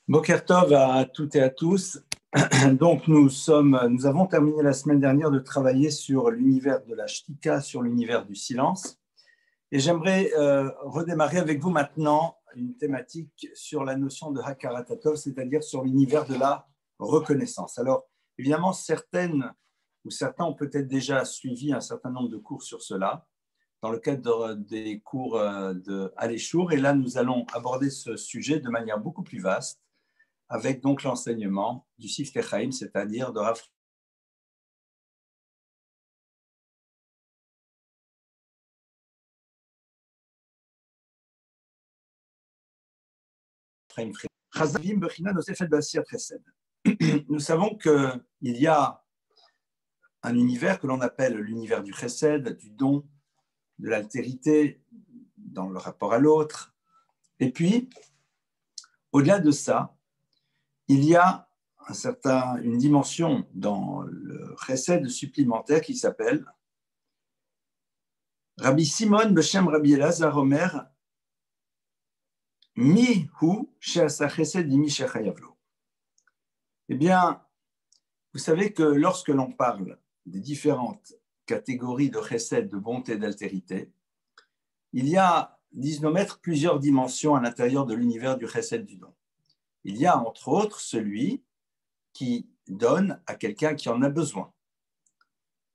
Boker Tov à toutes et à tous. Donc nous avons terminé la semaine dernière de travailler sur l'univers de la shtika, sur l'univers du silence. Et j'aimerais redémarrer avec vous maintenant une thématique sur la notion de Hakarat Hatov, c'est-à-dire sur l'univers de la reconnaissance. Alors, évidemment, certaines ou certains ont peut-être déjà suivi un certain nombre de cours sur cela, dans le cadre des cours de Aléchour. Et là, nous allons aborder ce sujet de manière beaucoup plus vaste, avec donc l'enseignement du Siftei Chaim, c'est-à-dire de Rav Chaim Fried. Nous savons qu'il y a un univers que l'on appelle l'univers du chesed, du don, de l'altérité dans le rapport à l'autre. Et puis, au-delà de ça, il y a une dimension dans le chesed supplémentaire qui s'appelle Rabbi Simon Beshem Rabbi Elazar Omer Mi hu she'asa chesed imi shechayavlo. Eh bien, vous savez que lorsque l'on parle des différentes catégories de chesed, de bonté et d'altérité, il y a, disent nos maîtres, plusieurs dimensions à l'intérieur de l'univers du chesed du don. Il y a entre autres celui qui donne à quelqu'un qui en a besoin.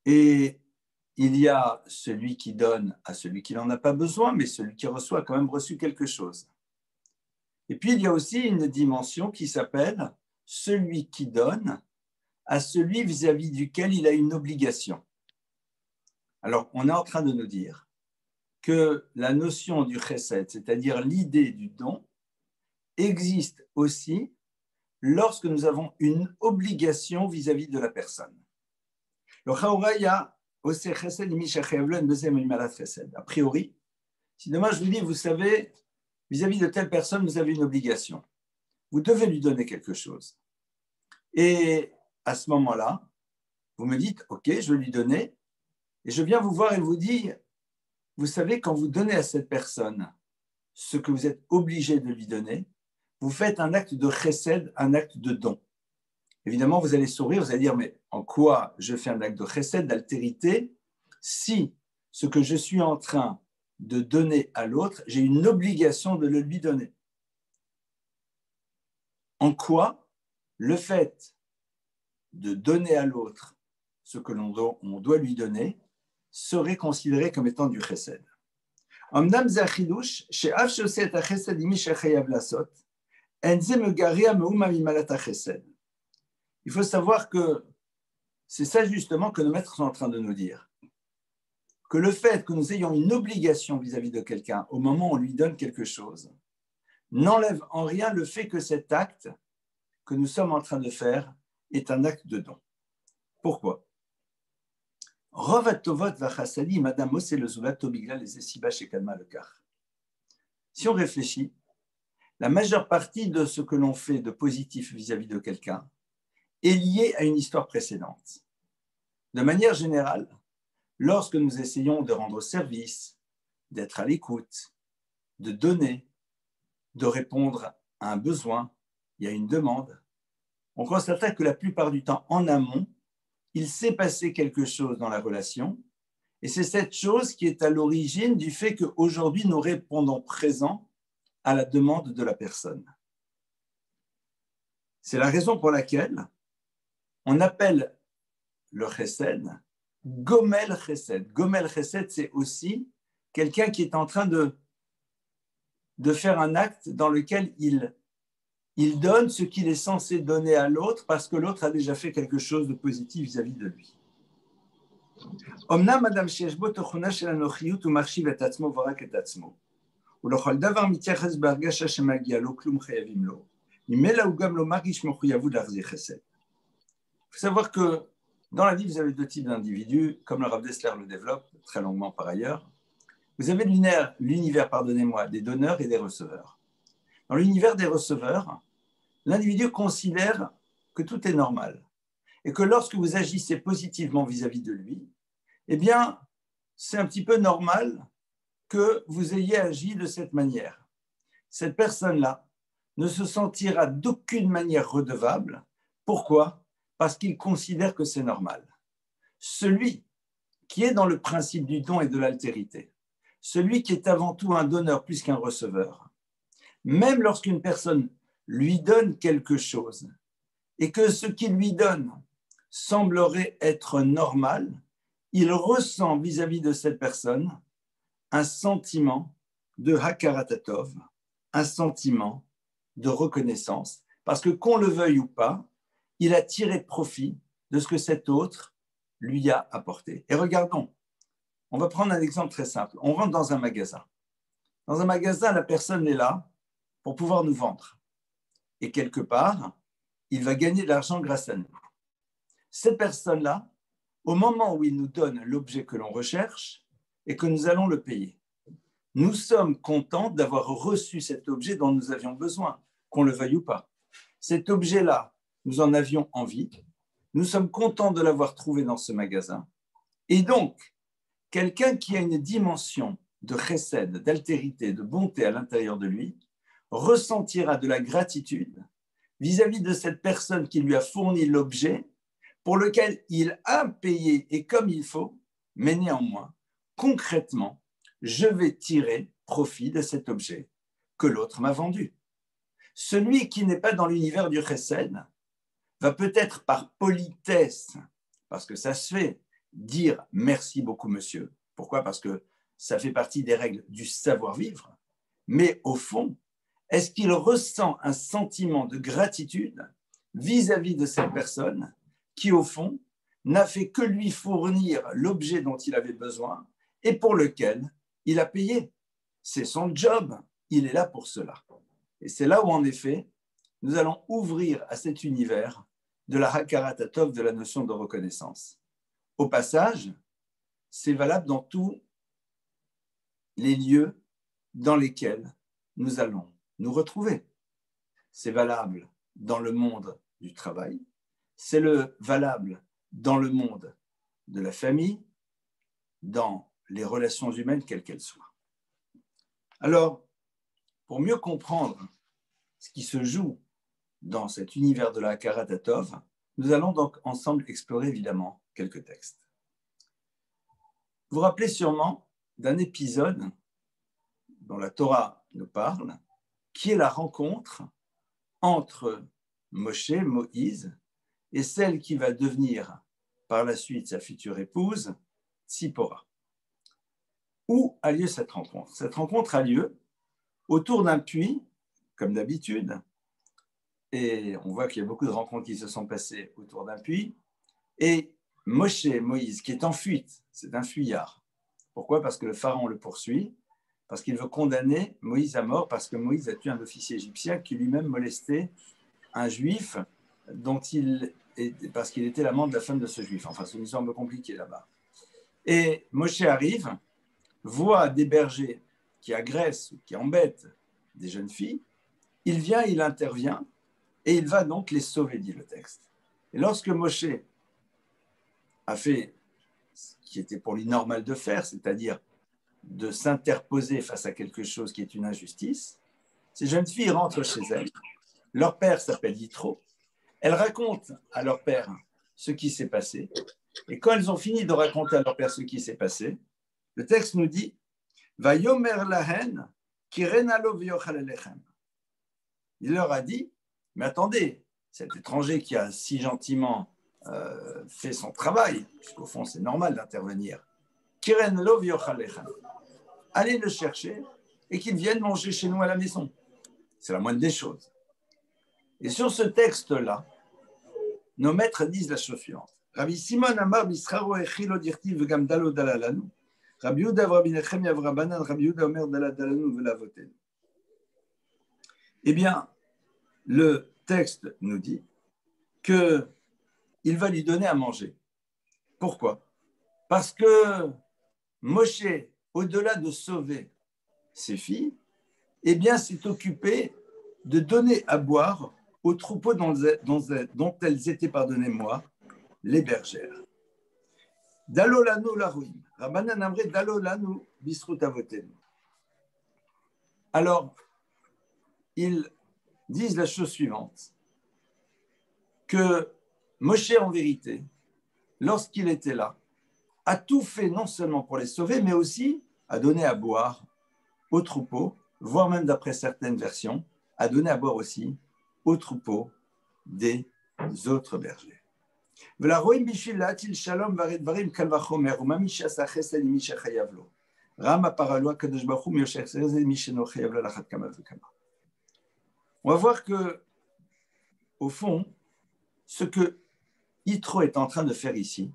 Et il y a celui qui donne à celui qui n'en a pas besoin, mais celui qui reçoit a quand même reçu quelque chose. Et puis il y a aussi une dimension qui s'appelle celui qui donne à celui vis-à-vis duquel il a une obligation. Alors, on est en train de nous dire que la notion du chesed, c'est-à-dire l'idée du don, existe aussi lorsque nous avons une obligation vis-à-vis de la personne. Le chaouraya, a priori, si demain je vous dis, vous savez, vis-à-vis de telle personne, vous avez une obligation. Vous devez lui donner quelque chose. Et à ce moment-là, vous me dites, OK, je vais lui donner. Et je viens vous voir et vous dire, vous savez, quand vous donnez à cette personne ce que vous êtes obligé de lui donner, vous faites un acte de chesed, un acte de don. Évidemment, vous allez sourire, vous allez dire, mais en quoi je fais un acte de chesed, d'altérité, si ce que je suis en train de donner à l'autre, j'ai une obligation de le lui donner. En quoi le fait de donner à l'autre ce que l'on doit lui donner serait considéré comme étant du chesed. Il faut savoir que c'est ça justement que nos maîtres sont en train de nous dire. Que le fait que nous ayons une obligation vis-à-vis de quelqu'un au moment où on lui donne quelque chose n'enlève en rien le fait que cet acte que nous sommes en train de faire est un acte de don. Pourquoi ? Si on réfléchit, la majeure partie de ce que l'on fait de positif vis-à-vis de quelqu'un est liée à une histoire précédente. De manière générale, lorsque nous essayons de rendre service, d'être à l'écoute, de donner, de répondre à un besoin, il y a une demande, on constate que la plupart du temps, en amont, il s'est passé quelque chose dans la relation, et c'est cette chose qui est à l'origine du fait qu'aujourd'hui, nous répondons présent à la demande de la personne. C'est la raison pour laquelle on appelle le chesed gomel chesed. Gomel chesed, c'est aussi quelqu'un qui est en train de faire un acte dans lequel il donne ce qu'il est censé donner à l'autre parce que l'autre a déjà fait quelque chose de positif vis-à-vis de lui. אמנם אדם שיש בו תכונה של אנוכיות הוא מחשיב את עצמו ורק את עצמו. ולכל דבר מתייחס בהרגשה שמגיע לו, כלום חייבים לו. ממילא הוא גם לא מרגיש מחויבות להחזיר חסד. Il faut savoir que dans la vie, vous avez deux types d'individus, comme le Rav Dessler le développe très longuement par ailleurs. Vous avez l'univers, pardonnez-moi, des donneurs et des receveurs. Dans l'univers des receveurs, l'individu considère que tout est normal et que lorsque vous agissez positivement vis-à-vis de lui, eh bien, c'est un petit peu normal que vous ayez agi de cette manière. Cette personne-là ne se sentira d'aucune manière redevable. Pourquoi? Parce qu'il considère que c'est normal. Celui qui est dans le principe du don et de l'altérité, celui qui est avant tout un donneur plus qu'un receveur, même lorsqu'une personne lui donne quelque chose et que ce qu'il lui donne semblerait être normal, il ressent vis-à-vis de cette personne un sentiment de hakarat-tov, un sentiment de reconnaissance, parce que qu'on le veuille ou pas, il a tiré profit de ce que cet autre lui a apporté. Et regardons, on va prendre un exemple très simple. On rentre dans un magasin. Dans un magasin, la personne est là pour pouvoir nous vendre. Et quelque part, il va gagner de l'argent grâce à nous. Cette personne-là, au moment où il nous donne l'objet que l'on recherche et que nous allons le payer, nous sommes contents d'avoir reçu cet objet dont nous avions besoin, qu'on le veuille ou pas. Cet objet-là, nous en avions envie. Nous sommes contents de l'avoir trouvé dans ce magasin. Et donc, quelqu'un qui a une dimension de chesed, d'altérité, de bonté à l'intérieur de lui, ressentira de la gratitude vis-à-vis de cette personne qui lui a fourni l'objet pour lequel il a payé et comme il faut, mais néanmoins, concrètement, je vais tirer profit de cet objet que l'autre m'a vendu. Celui qui n'est pas dans l'univers du chesed va peut-être par politesse, parce que ça se fait, dire merci beaucoup monsieur. Pourquoi? Parce que ça fait partie des règles du savoir-vivre. Mais au fond, est-ce qu'il ressent un sentiment de gratitude vis-à-vis de cette personne qui, au fond, n'a fait que lui fournir l'objet dont il avait besoin et pour lequel il a payé? C'est son job, il est là pour cela. Et c'est là où, en effet, nous allons ouvrir à cet univers de la hakarat-tov, de la notion de reconnaissance. Au passage, c'est valable dans tous les lieux dans lesquels nous allons nous retrouver. C'est valable dans le monde du travail, c'est valable dans le monde de la famille, dans les relations humaines, quelles qu'elles soient. Alors, pour mieux comprendre ce qui se joue dans cet univers de la hakarat-tov, nous allons donc ensemble explorer évidemment quelques textes. Vous vous rappelez sûrement d'un épisode dont la Torah nous parle, qui est la rencontre entre Moshe, Moïse, et celle qui va devenir par la suite sa future épouse, Tzipora. Où a lieu cette rencontre? Cette rencontre a lieu autour d'un puits, comme d'habitude, et on voit qu'il y a beaucoup de rencontres qui se sont passées autour d'un puits, et Moshe, Moïse, qui est en fuite, c'est un fuyard. Pourquoi? Parce que le pharaon le poursuit, parce qu'il veut condamner Moïse à mort, parce que Moïse a tué un officier égyptien qui lui-même molestait un juif parce qu'il était l'amant de la femme de ce juif. Enfin, c'est une histoire un peu compliquée là-bas. Et Moshe arrive, voit des bergers qui agressent, qui embêtent des jeunes filles. Il vient, il intervient, et il va donc les sauver, dit le texte. Et lorsque Moshe a fait ce qui était pour lui normal de faire, c'est-à-dire de s'interposer face à quelque chose qui est une injustice, ces jeunes filles rentrent chez elles. Leur père s'appelle Yitro. Elles racontent à leur père ce qui s'est passé. Et quand elles ont fini de raconter à leur père ce qui s'est passé, le texte nous dit Vayomer lahen kirenalo v'yochal elechem. Il leur a dit, mais attendez, cet étranger qui a si gentiment fait son travail, puisqu'au fond c'est normal d'intervenir, kirenalo v'yochal elechem. Allez le chercher et qu'il vienne manger chez nous à la maison. C'est la moindre des choses. Et sur ce texte-là, nos maîtres disent la chose suivante. Rabbi Simon Amar Bischaro Echilo Dirti Vegam Dalo Dalalanu. Rabbi Yehuda Rabbi Nechem Yavrabanan, Rabbi Yehuda Omer Dalalanu Velavoten. Eh bien, le texte nous dit qu'il va lui donner à manger. Pourquoi? Parce que Moshe, au-delà de sauver ses filles, eh bien, s'est occupé de donner à boire aux troupeaux dont elles étaient, pardonnez-moi, les bergères. Dalolanu laruim. Rabbanan amre dalolanu bisrut avoten. Alors, il disent la chose suivante, que Moshe, en vérité, lorsqu'il était là, a tout fait non seulement pour les sauver, mais aussi a donné à boire aux troupeaux, voire même d'après certaines versions, a donné à boire aussi aux troupeaux des autres bergers. ולרואים בשביל להטיל שלום והרי דברים קל וחומר, ומה מי שעשה חסד עם מי שחייב לו. רמה פרלו הקדוש ברוך הוא מיושך חסד מי שאינו חייב לו על אחת כמה וכמה. On va voir que, au fond, ce que Yitro est en train de faire ici,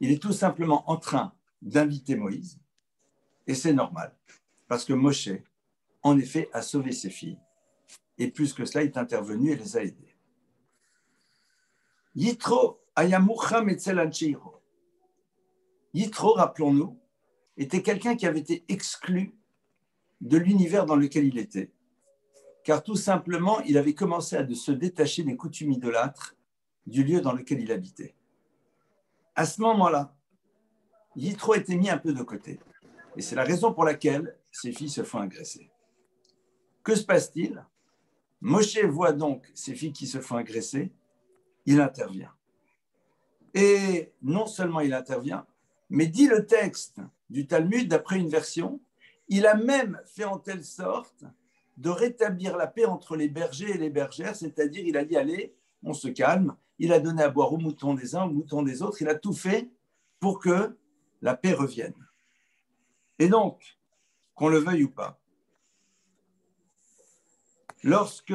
il est tout simplement en train d'inviter Moïse, et c'est normal, parce que Moshe, en effet, a sauvé ses filles, et plus que cela, il est intervenu et les a aidées. Yitro ayamucha metzel ancheiro. Yitro, rappelons-nous, était quelqu'un qui avait été exclu de l'univers dans lequel il était, car tout simplement, il avait commencé à se détacher des coutumes idolâtres du lieu dans lequel il habitait. À ce moment-là, Yitro était mis un peu de côté. Et c'est la raison pour laquelle ses filles se font agresser. Que se passe-t-il? Moshe voit donc ses filles qui se font agresser, il intervient. Et non seulement il intervient, mais dit le texte du Talmud, d'après une version, il a même fait en telle sorte de rétablir la paix entre les bergers et les bergères, c'est-à-dire il a dit, allez, on se calme, il a donné à boire aux moutons des uns, aux moutons des autres, il a tout fait pour que la paix revienne. Et donc, qu'on le veuille ou pas, lorsque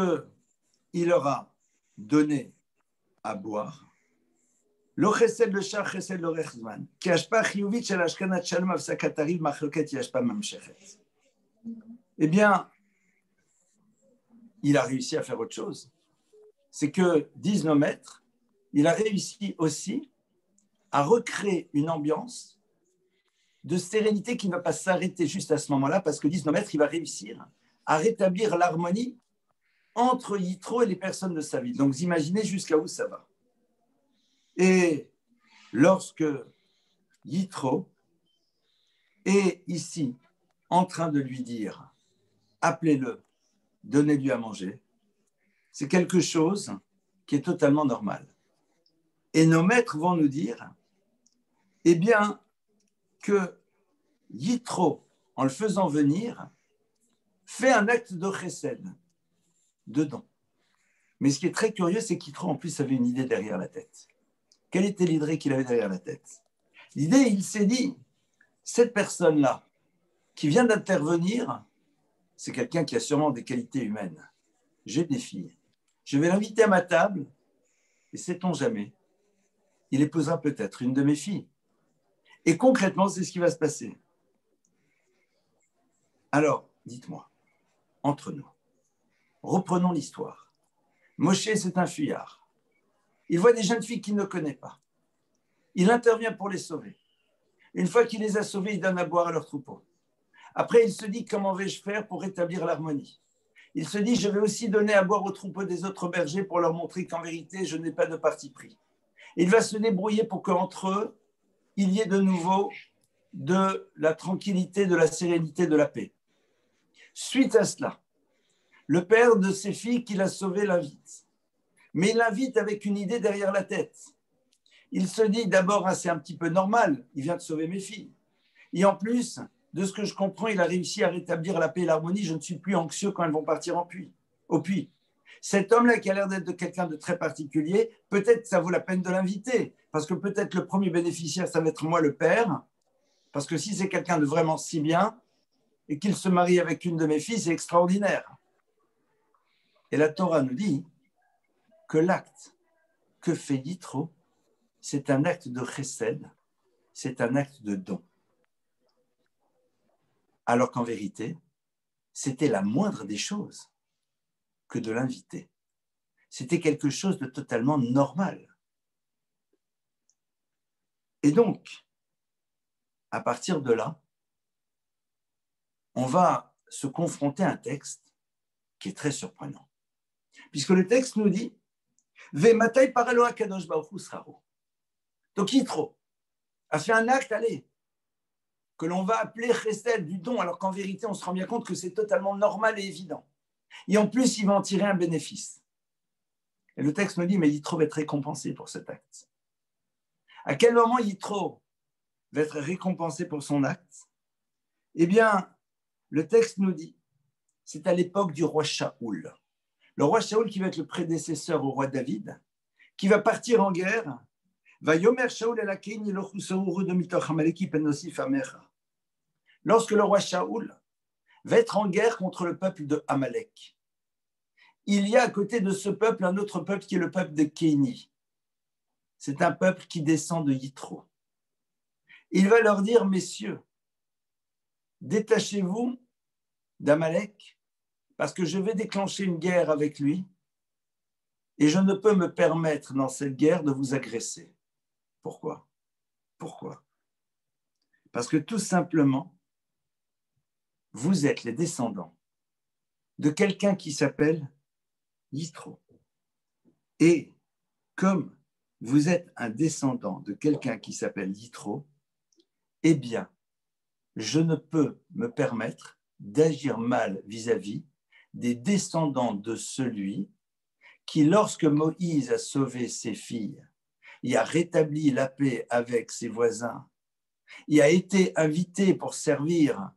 il leur a donné à boire, לא חסד לשח חסד לאורך זמן, כי השפעה חיובית של השכנת שלום הפסקת הריב מחלוקת היא השפעה ממשיכת. Eh bien, il a réussi à faire autre chose. C'est que, disent nos maîtres, il a réussi aussi à recréer une ambiance de sérénité qui ne va pas s'arrêter juste à ce moment-là, parce que, disent nos maîtres, il va réussir à rétablir l'harmonie entre Yitro et les personnes de sa ville. Donc, vous imaginez jusqu'à où ça va. Et lorsque Yitro est ici en train de lui dire « appelez-le, donnez-lui à manger », c'est quelque chose qui est totalement normal. Et nos maîtres vont nous dire eh bien, que Yitro, en le faisant venir, fait un acte de chesed, de don. Mais ce qui est très curieux, c'est qu'Yitro, en plus, avait une idée derrière la tête. Quelle était l'idée qu'il avait derrière la tête? L'idée, il s'est dit, cette personne-là, qui vient d'intervenir, c'est quelqu'un qui a sûrement des qualités humaines. J'ai des filles. Je vais l'inviter à ma table, et sait-on jamais, il épousera peut-être une de mes filles. Et concrètement, c'est ce qui va se passer. Alors, dites-moi, entre nous, reprenons l'histoire. Moshe, c'est un fuyard. Il voit des jeunes filles qu'il ne connaît pas. Il intervient pour les sauver. Une fois qu'il les a sauvées, il donne à boire à leurs troupeaux. Après, il se dit, comment vais-je faire pour rétablir l'harmonie? Il se dit, je vais aussi donner à boire aux troupeaux des autres bergers pour leur montrer qu'en vérité, je n'ai pas de parti pris. Il va se débrouiller pour qu'entre eux, il y ait de nouveau de la tranquillité, de la sérénité, de la paix. Suite à cela, le père de ses filles qu'il a sauvées l'invite. Mais il l'invite avec une idée derrière la tête. Il se dit d'abord, ah, c'est un petit peu normal, il vient de sauver mes filles. Et en plus, de ce que je comprends, il a réussi à rétablir la paix et l'harmonie. Je ne suis plus anxieux quand elles vont partir au puits. Cet homme-là qui a l'air d'être de quelqu'un de très particulier, peut-être ça vaut la peine de l'inviter, parce que peut-être le premier bénéficiaire, ça va être moi le père, parce que si c'est quelqu'un de vraiment si bien, et qu'il se marie avec une de mes filles, c'est extraordinaire. Et la Torah nous dit que l'acte que fait Yitro, c'est un acte de chesed, c'est un acte de don. Alors qu'en vérité, c'était la moindre des choses que de l'inviter. C'était quelque chose de totalement normal. Et donc, à partir de là, on va se confronter à un texte qui est très surprenant. Puisque le texte nous dit Ve'matai paralo hakadosh baruch hu sraro. Donc Yitro a fait un acte, allez, que l'on va appeler chesed, du don, alors qu'en vérité, on se rend bien compte que c'est totalement normal et évident. Et en plus, il va en tirer un bénéfice. Et le texte nous dit, mais Yitro va être récompensé pour cet acte. À quel moment Yitro va être récompensé pour son acte? Eh bien, le texte nous dit, c'est à l'époque du roi Shaoul. Le roi Shaoul qui va être le prédécesseur au roi David, qui va partir en guerre. Lorsque le roi Shaoul va être en guerre contre le peuple de Amalek, il y a à côté de ce peuple un autre peuple qui est le peuple de Kéni. C'est un peuple qui descend de Yitro. Il va leur dire, messieurs, détachez-vous d'Amalek parce que je vais déclencher une guerre avec lui et je ne peux me permettre dans cette guerre de vous agresser. Pourquoi? Parce que tout simplement, vous êtes les descendants de quelqu'un qui s'appelle Yitro. Et comme vous êtes un descendant de quelqu'un qui s'appelle Yitro, eh bien, je ne peux me permettre d'agir mal vis-à-vis des descendants de celui qui, lorsque Moïse a sauvé ses filles, il a rétabli la paix avec ses voisins, il a été invité pour servir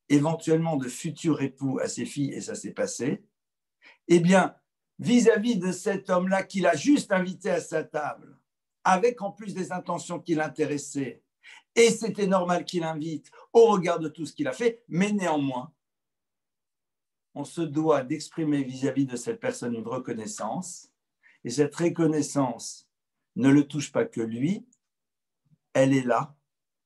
éventuellement de futur époux à ses filles, et ça s'est passé, eh bien, vis-à-vis de cet homme-là qu'il a juste invité à sa table, avec en plus des intentions qui l'intéressaient, et c'était normal qu'il invite au regard de tout ce qu'il a fait, mais néanmoins, on se doit d'exprimer vis-à-vis de cette personne une reconnaissance, et cette reconnaissance ne le touche pas que lui, elle est là,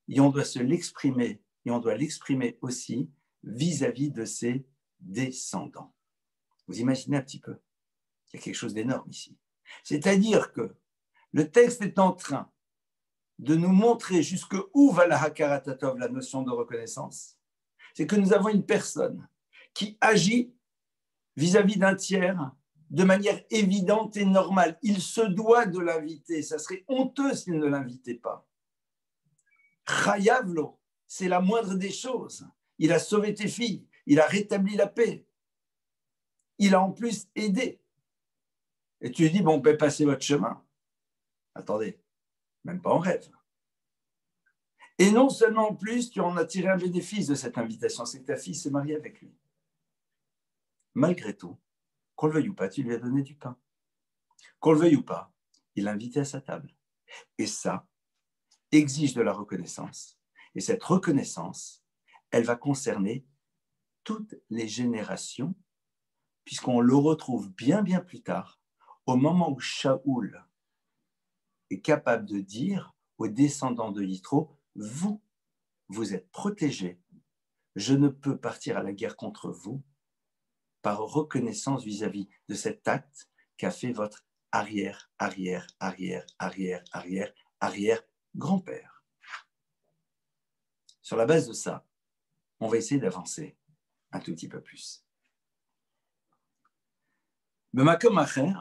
et on doit se l'exprimer, et on doit l'exprimer aussi vis-à-vis de ses descendants. Vous imaginez un petit peu, il y a quelque chose d'énorme ici. C'est-à-dire que le texte est en train de nous montrer jusqu'où va la Hakarat-Hatov, la notion de reconnaissance. C'est que nous avons une personne qui agit vis-à-vis d'un tiers de manière évidente et normale. Il se doit de l'inviter. Ça serait honteux s'il ne l'invitait pas. Chayavlo, c'est la moindre des choses. Il a sauvé tes filles. Il a rétabli la paix. Il a en plus aidé. Et tu lui dis, bon, ben, passez votre chemin. Attendez, même pas en rêve. Et non seulement en plus, tu en as tiré un bénéfice de cette invitation, c'est que ta fille s'est mariée avec lui. Malgré tout, qu'on le veuille ou pas, tu lui as donné du pain. Qu'on le veuille ou pas, il l'a invité à sa table. Et ça exige de la reconnaissance. Et cette reconnaissance, elle va concerner toutes les générations, puisqu'on le retrouve bien plus tard, au moment où Shaoul est capable de dire aux descendants de Yitro, vous êtes protégés, je ne peux partir à la guerre contre vous par reconnaissance vis-à-vis de cet acte qu'a fait votre arrière grand-père. Sur la base de ça, on va essayer d'avancer un tout petit peu plus. B'makom acher,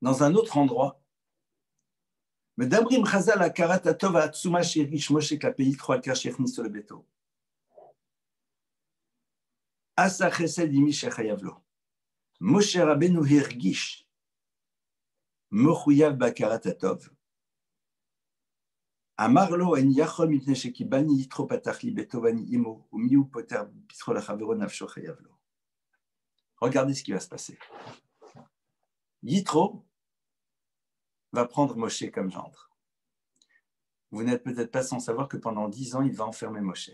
dans un autre endroit, מדברים חז"ל על הכרת הטוב העצומה שהרגיש משה כלפי יתרו על כך שהכניסו לביתו. עשה חסד עם מי שחייב לו. משה רבנו הרגיש מחויב בהכרת הטוב. אמר לו, אין יכול מפני שקיבלני יתרו פתח לי ביתו ואני עמו, ומי הוא פותר פתחו לחברו נפשו חייב לו. Regardez ce qui va se passer. Yitro va prendre Moshe comme gendre. Vous n'êtes peut-être pas sans savoir que pendant 10 ans, il va enfermer Moshe.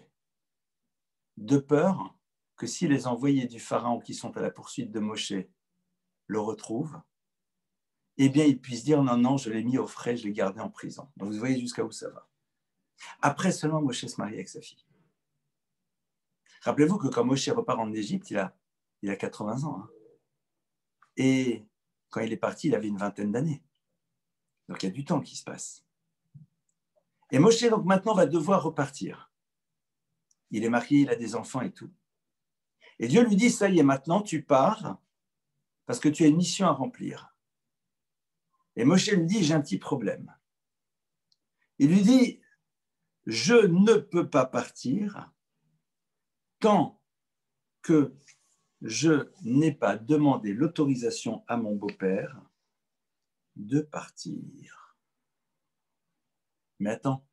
De peur que si les envoyés du pharaon qui sont à la poursuite de Moshe le retrouvent, eh bien, ils puissent dire non, je l'ai mis au frais, je l'ai gardé en prison. Donc, vous voyez jusqu'à où ça va. Après seulement, Moshe se marie avec sa fille. Rappelez-vous que quand Moshe repart en Égypte, il a 80 ans. Hein. Et quand il est parti, il avait une vingtaine d'années. Donc, il y a du temps qui se passe. Et Moshe, donc, maintenant, va devoir repartir. Il est marié, il a des enfants et tout. Et Dieu lui dit, ça y est, maintenant, tu pars parce que tu as une mission à remplir. Et Moshe lui dit, j'ai un petit problème. Il lui dit, je ne peux pas partir tant que je n'ai pas demandé l'autorisation à mon beau-père de partir. Mais attends,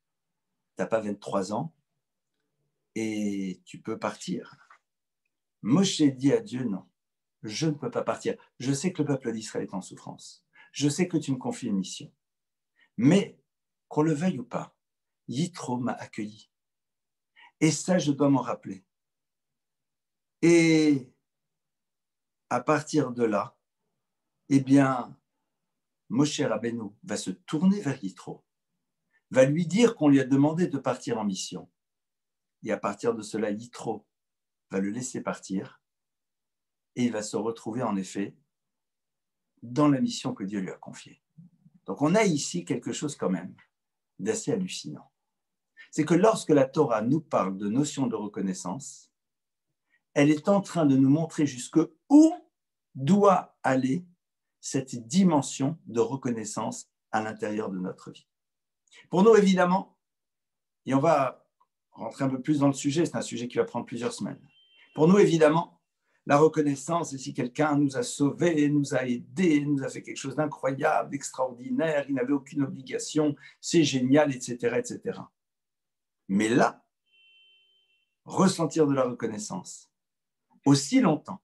tu n'as pas 23 ans et tu peux partir. Moshe dit à Dieu, non, je ne peux pas partir. Je sais que le peuple d'Israël est en souffrance. Je sais que tu me confies une mission. Mais, qu'on le veuille ou pas, Yitro m'a accueilli. Et ça, je dois m'en rappeler. Et à partir de là, eh bien, Moshe Rabbeinu va se tourner vers Yitro, va lui dire qu'on lui a demandé de partir en mission. Et à partir de cela, Yitro va le laisser partir et il va se retrouver en effet dans la mission que Dieu lui a confiée. Donc on a ici quelque chose quand même d'assez hallucinant. C'est que lorsque la Torah nous parle de notion de reconnaissance, elle est en train de nous montrer jusqu'où doit aller cette dimension de reconnaissance à l'intérieur de notre vie. Pour nous, évidemment, et on va rentrer un peu plus dans le sujet, c'est un sujet qui va prendre plusieurs semaines. Pour nous, évidemment, la reconnaissance, c'est si quelqu'un nous a sauvés, nous a aidés, nous a fait quelque chose d'incroyable, d'extraordinaire, il n'avait aucune obligation, c'est génial, etc., etc. Mais là, ressentir de la reconnaissance aussi longtemps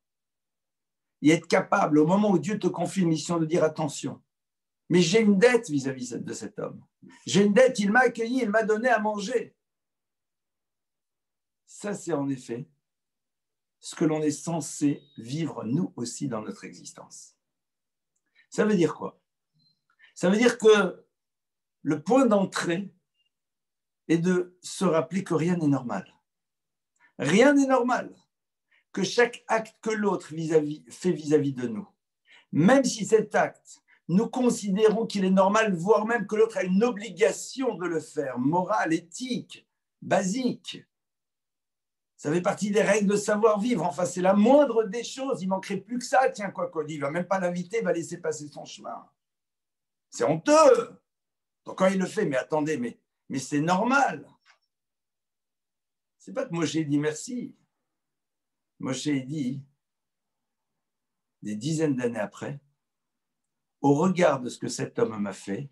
et être capable, au moment où Dieu te confie une mission, de dire attention, mais j'ai une dette vis-à-vis de cet homme. J'ai une dette, il m'a accueilli, il m'a donné à manger. Ça, c'est en effet ce que l'on est censé vivre nous aussi dans notre existence. Ça veut dire quoi? Ça veut dire que le point d'entrée est de se rappeler que rien n'est normal. Rien n'est normal. Que chaque acte que l'autre fait vis-à-vis de nous, même si cet acte, nous considérons qu'il est normal, voire même que l'autre a une obligation de le faire, morale, éthique, basique, ça fait partie des règles de savoir-vivre. Enfin, c'est la moindre des choses. Il ne manquerait plus que ça. Tiens, quoi qu'on dise, il ne va même pas l'inviter, il va laisser passer son chemin. C'est honteux. Donc, quand il le fait, mais attendez, mais c'est normal. Ce n'est pas que Moshe dit merci. Moshe dit, des dizaines d'années après, au regard de ce que cet homme m'a fait,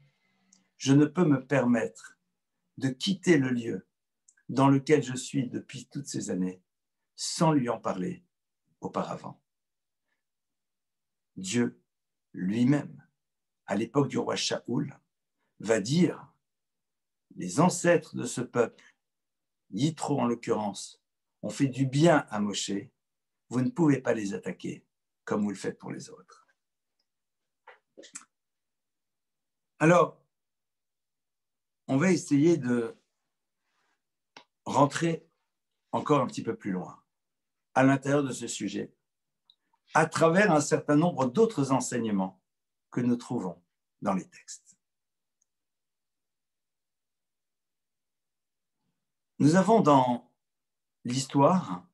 je ne peux me permettre de quitter le lieu dans lequel je suis depuis toutes ces années sans lui en parler auparavant. Dieu lui-même, à l'époque du roi Shaoul, va dire, les ancêtres de ce peuple, Yitro en l'occurrence, ont fait du bien à Moshe, vous ne pouvez pas les attaquer comme vous le faites pour les autres. Alors, on va essayer de rentrer encore un petit peu plus loin à l'intérieur de ce sujet, à travers un certain nombre d'autres enseignements que nous trouvons dans les textes. Nous avons dans l'histoire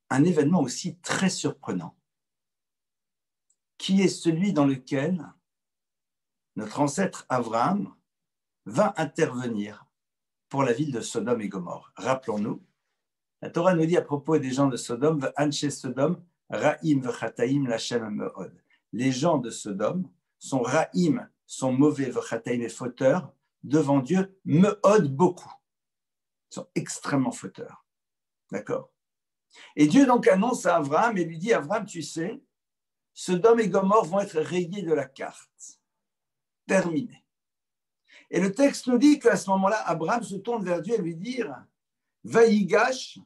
un événement aussi très surprenant, qui est celui dans lequel notre ancêtre Abraham va intervenir pour la ville de Sodome et Gomorrhe. Rappelons-nous, la Torah nous dit à propos des gens de Sodome, Anshe Sodome, Ra'im v'chataim lachem me'od. Les gens de Sodome sont Ra'im, sont mauvais, v'chataim et fauteurs, devant Dieu, me'od beaucoup. Ils sont extrêmement fauteurs. D'accord? Et Dieu donc annonce à Abraham et lui dit, Abraham, tu sais, Sodome et Gomorrhe vont être rayés de la carte. Terminé. Et le texte nous dit qu'à ce moment-là, Abraham se tourne vers Dieu et lui dit, Vaïgash,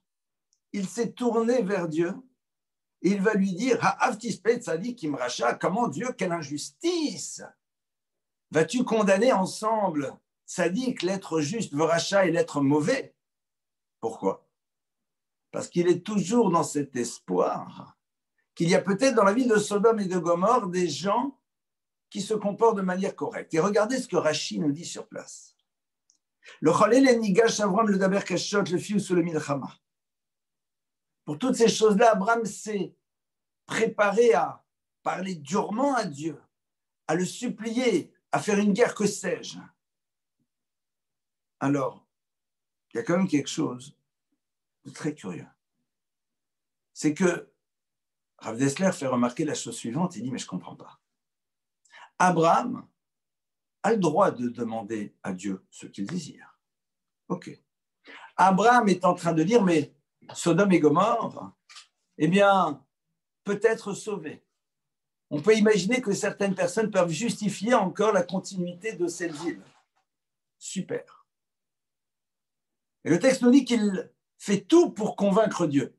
il s'est tourné vers Dieu et il va lui dire, Ha'avtispet tzadik imracha, comment Dieu, quelle injustice! Vas-tu condamner ensemble tzadik, l'être juste, v'racha et l'être mauvais? Pourquoi? Parce qu'il est toujours dans cet espoir qu'il y a peut-être dans la ville de Sodome et de Gomorrhe des gens qui se comportent de manière correcte. Et regardez ce que Rashi nous dit sur place. Le Cholel en Nigash Avram le Daber Kashot le Fiu sous le Milchama. Pour toutes ces choses-là, Abraham s'est préparé à parler durement à Dieu, à le supplier, à faire une guerre, que sais-je. Alors, il y a quand même quelque chose de très curieux. C'est que Rav Dessler fait remarquer la chose suivante, il dit, mais je ne comprends pas. Abraham a le droit de demander à Dieu ce qu'il désire. Ok. Abraham est en train de dire, mais Sodome et Gomorrhe, eh bien, peut être sauvé. On peut imaginer que certaines personnes peuvent justifier encore la continuité de cette ville. Super. Et le texte nous dit qu'il fait tout pour convaincre Dieu.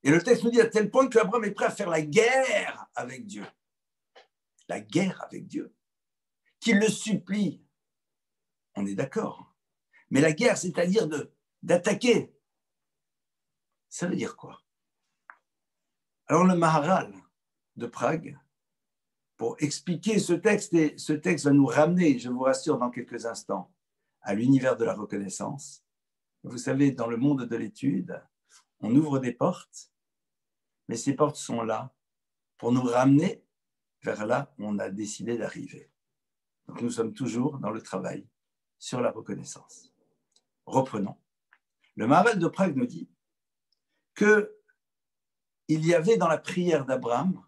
Et le texte nous dit à tel point qu'Abraham est prêt à faire la guerre avec Dieu. La guerre avec Dieu. Qu'il le supplie. On est d'accord. Mais la guerre, c'est-à-dire d'attaquer. Ça veut dire quoi? Alors le Maharal de Prague, pour expliquer ce texte, et ce texte va nous ramener, je vous rassure, dans quelques instants, à l'univers de la reconnaissance. Vous savez, dans le monde de l'étude, on ouvre des portes, mais ces portes sont là pour nous ramener vers là où on a décidé d'arriver. Donc nous sommes toujours dans le travail sur la reconnaissance. Reprenons. Le Maharal de Prague nous dit qu'il y avait dans la prière d'Abraham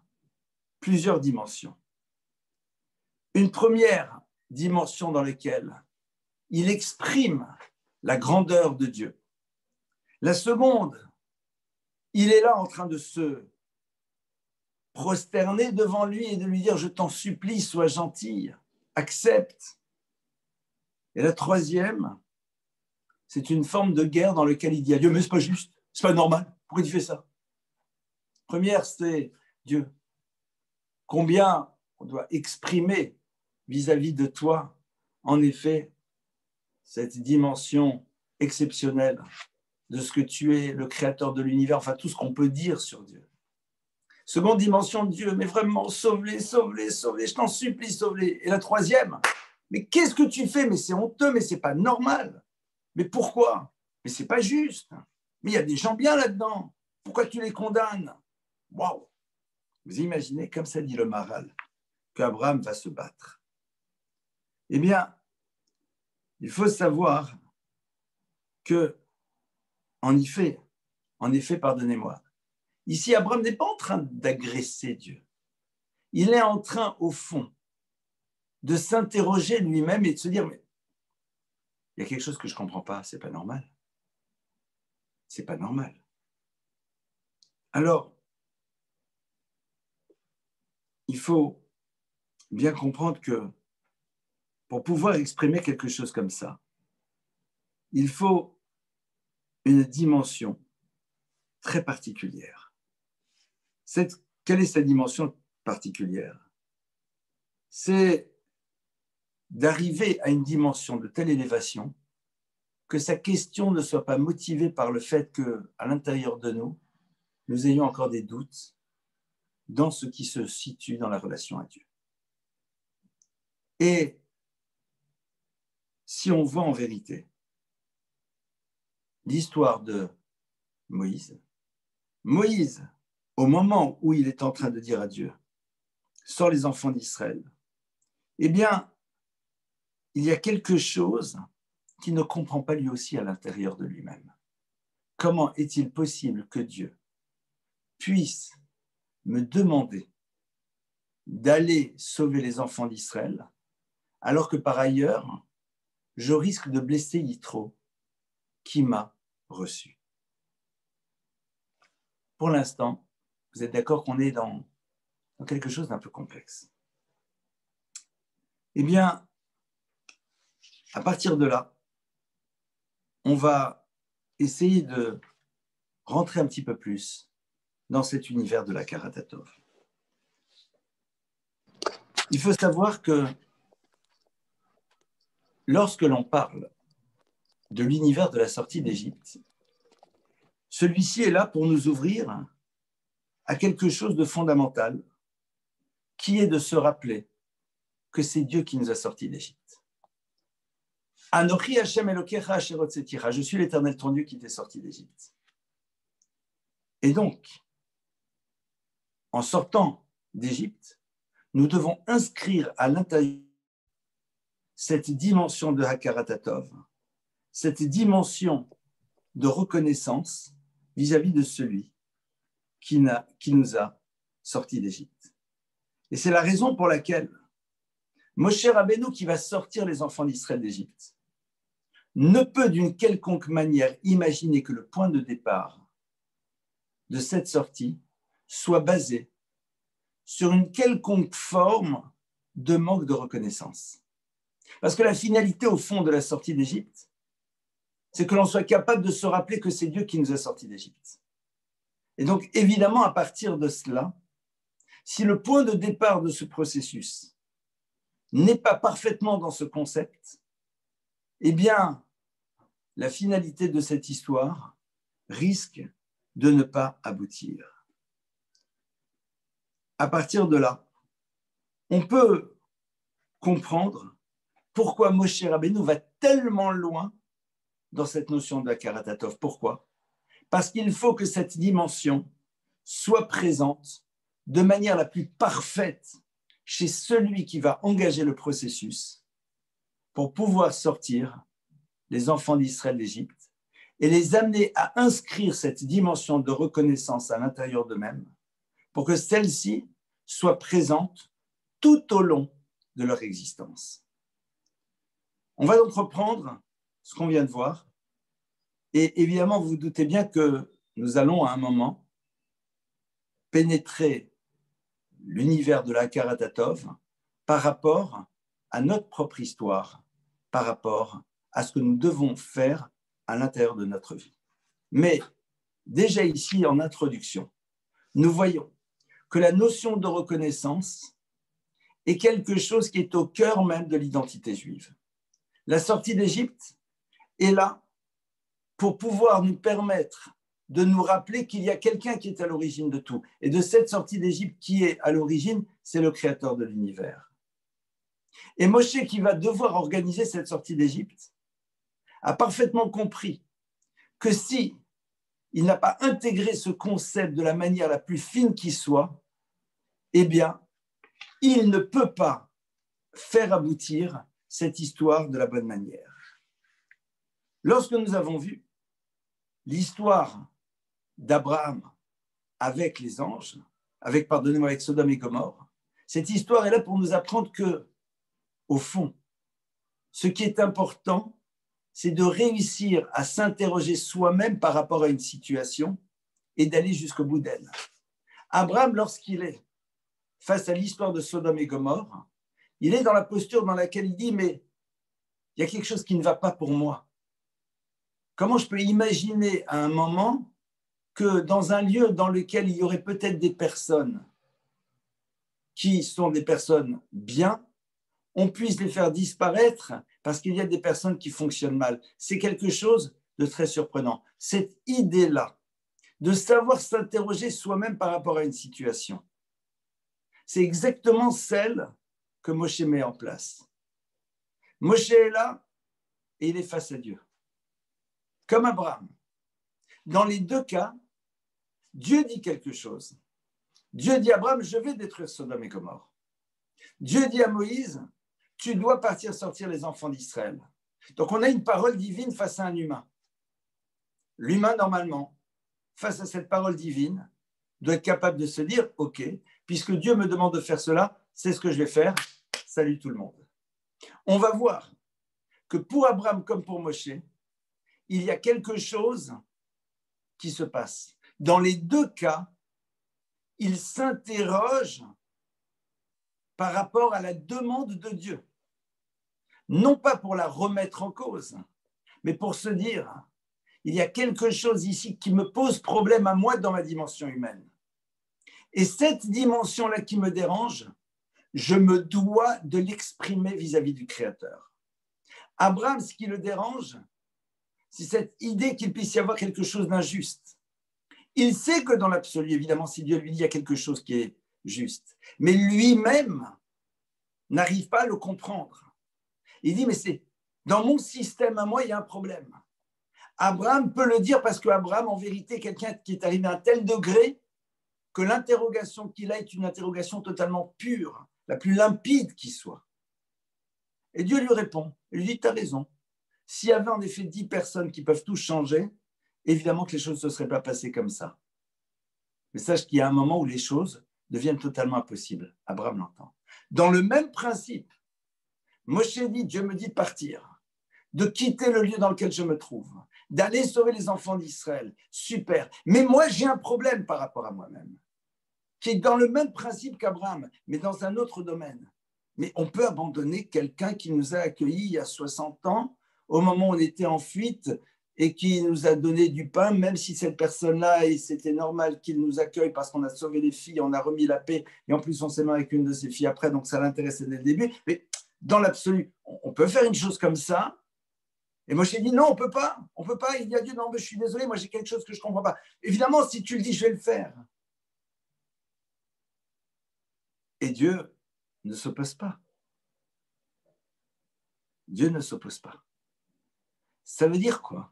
plusieurs dimensions. Une première dimension dans laquelle il exprime la grandeur de Dieu. La seconde, il est là en train de se prosterner devant lui et de lui dire « Je t'en supplie, sois gentil, accepte ». Et la troisième, c'est une forme de guerre dans laquelle il dit à Dieu « Mais c'est pas juste, c'est pas normal, pourquoi tu fais ça ?» Première, c'est Dieu. Combien on doit exprimer vis-à-vis de toi, en effet, cette dimension exceptionnelle de ce que tu es, le créateur de l'univers, enfin tout ce qu'on peut dire sur Dieu. Seconde dimension de Dieu, mais vraiment, sauve-les, sauve-les, sauve-les, je t'en supplie, sauve-les. Et la troisième, mais qu'est-ce que tu fais? Mais c'est honteux, mais c'est pas normal. Mais pourquoi? Mais c'est pas juste. Mais il y a des gens bien là-dedans. Pourquoi tu les condamnes? Waouh! Vous imaginez, comme ça dit le Maharal, qu'Abraham va se battre. Eh bien, il faut savoir que, en effet, pardonnez-moi, ici, Abraham n'est pas en train d'agresser Dieu. Il est en train, au fond, de s'interroger lui-même et de se dire, mais il y a quelque chose que je ne comprends pas, c'est pas normal. C'est pas normal. Alors, il faut bien comprendre que pour pouvoir exprimer quelque chose comme ça, il faut une dimension très particulière. Quelle est cette dimension particulière? C'est d'arriver à une dimension de telle élévation que sa question ne soit pas motivée par le fait qu'à l'intérieur de nous, nous ayons encore des doutes dans ce qui se situe dans la relation à Dieu. Et si on voit en vérité l'histoire de Moïse, au moment où il est en train de dire à Dieu, sors les enfants d'Israël, eh bien, il y a quelque chose qu'il ne comprend pas lui aussi à l'intérieur de lui-même. Comment est-il possible que Dieu puisse me demander d'aller sauver les enfants d'Israël, alors que par ailleurs, je risque de blesser Yitro, qui m'a reçu. Pour l'instant, vous êtes d'accord qu'on est dans quelque chose d'un peu complexe. Eh bien, à partir de là, on va essayer de rentrer un petit peu plus dans cet univers de la Karatatov. Il faut savoir que lorsque l'on parle de l'univers de la sortie d'Égypte, celui-ci est là pour nous ouvrir à quelque chose de fondamental, qui est de se rappeler que c'est Dieu qui nous a sortis d'Égypte. Anochi Hashem Elokecha asher hotzeticha, je suis l'Éternel ton Dieu qui t'est sorti d'Égypte. Et donc, en sortant d'Égypte, nous devons inscrire à l'intérieur cette dimension de Hakaratatov, cette dimension de reconnaissance vis-à-vis de celui qui nous a sortie d'Égypte. Et c'est la raison pour laquelle Moshe Rabbeinu, qui va sortir les enfants d'Israël d'Égypte, ne peut d'une quelconque manière imaginer que le point de départ de cette sortie soit basé sur une quelconque forme de manque de reconnaissance. Parce que la finalité, au fond, de la sortie d'Égypte, c'est que l'on soit capable de se rappeler que c'est Dieu qui nous a sortis d'Égypte. Et donc, évidemment, à partir de cela, si le point de départ de ce processus n'est pas parfaitement dans ce concept, eh bien, la finalité de cette histoire risque de ne pas aboutir. À partir de là, on peut comprendre pourquoi Moshe Rabbeinu va tellement loin dans cette notion de la Karatatov. Pourquoi ? Parce qu'il faut que cette dimension soit présente de manière la plus parfaite chez celui qui va engager le processus pour pouvoir sortir les enfants d'Israël d'Égypte et les amener à inscrire cette dimension de reconnaissance à l'intérieur d'eux-mêmes pour que celle-ci soit présente tout au long de leur existence. On va donc reprendre ce qu'on vient de voir. Et évidemment, vous vous doutez bien que nous allons à un moment pénétrer l'univers de la Karatatov par rapport à notre propre histoire, par rapport à ce que nous devons faire à l'intérieur de notre vie. Mais déjà ici, en introduction, nous voyons que la notion de reconnaissance est quelque chose qui est au cœur même de l'identité juive. La sortie d'Égypte est là pour pouvoir nous permettre de nous rappeler qu'il y a quelqu'un qui est à l'origine de tout. Et de cette sortie d'Égypte qui est à l'origine, c'est le créateur de l'univers. Et Moshe, qui va devoir organiser cette sortie d'Égypte, a parfaitement compris que si il n'a pas intégré ce concept de la manière la plus fine qui soit, eh bien, il ne peut pas faire aboutir cette histoire de la bonne manière. Lorsque nous avons vu l'histoire d'Abraham avec les anges, avec Sodome et Gomorrhe, cette histoire est là pour nous apprendre que, au fond, ce qui est important, c'est de réussir à s'interroger soi-même par rapport à une situation et d'aller jusqu'au bout d'elle. Abraham, lorsqu'il est face à l'histoire de Sodome et Gomorrhe, il est dans la posture dans laquelle il dit « mais il y a quelque chose qui ne va pas pour moi. Comment je peux imaginer à un moment que dans un lieu dans lequel il y aurait peut-être des personnes qui sont des personnes bien, on puisse les faire disparaître parce qu'il y a des personnes qui fonctionnent mal. C'est quelque chose de très surprenant. Cette idée-là, de savoir s'interroger soi-même par rapport à une situation, c'est exactement celle que Moshe met en place. Moshe est là et il est face à Dieu. Comme Abraham. Dans les deux cas, Dieu dit quelque chose. Dieu dit à Abraham, je vais détruire Sodome et Gomorrhe. Dieu dit à Moïse, tu dois partir sortir les enfants d'Israël. Donc on a une parole divine face à un humain. L'humain, normalement, face à cette parole divine, doit être capable de se dire, ok, puisque Dieu me demande de faire cela, c'est ce que je vais faire. Salut tout le monde. On va voir que pour Abraham comme pour Moshe, il y a quelque chose qui se passe. Dans les deux cas, il s'interroge par rapport à la demande de Dieu. Non pas pour la remettre en cause, mais pour se dire, il y a quelque chose ici qui me pose problème à moi dans ma dimension humaine. Et cette dimension-là qui me dérange, je me dois de l'exprimer vis-à-vis du Créateur. Abraham, ce qui le dérange, c'est cette idée qu'il puisse y avoir quelque chose d'injuste. Il sait que dans l'absolu, évidemment, si Dieu lui dit il y a quelque chose qui est juste, mais lui-même n'arrive pas à le comprendre. Il dit, mais c'est dans mon système à moi, il y a un problème. Abraham peut le dire parce qu'Abraham, en vérité, est quelqu'un qui est arrivé à un tel degré que l'interrogation qu'il a est une interrogation totalement pure, la plus limpide qui soit. Et Dieu lui répond, il lui dit, tu as raison. S'il y avait en effet 10 personnes qui peuvent tout changer, évidemment que les choses ne se seraient pas passées comme ça. Mais sache qu'il y a un moment où les choses deviennent totalement impossibles. Abraham l'entend. Dans le même principe, Moshe dit, Dieu me dit de partir, de quitter le lieu dans lequel je me trouve, d'aller sauver les enfants d'Israël. Super. Mais moi, j'ai un problème par rapport à moi-même, qui est dans le même principe qu'Abraham, mais dans un autre domaine. Mais on peut abandonner quelqu'un qui nous a accueillis il y a 60 ans, au moment où on était en fuite, et qui nous a donné du pain, même si cette personne-là, et c'était normal qu'il nous accueille parce qu'on a sauvé les filles, on a remis la paix, et en plus on s'est marié avec une de ses filles après, donc ça l'intéressait dès le début. Mais dans l'absolu, on peut faire une chose comme ça. Et moi, j'ai dit non, on peut pas. Il a dit non, mais je suis désolé, moi j'ai quelque chose que je ne comprends pas. Évidemment, si tu le dis, je vais le faire. Et Dieu ne s'oppose pas. Dieu ne s'oppose pas. Ça veut dire quoi?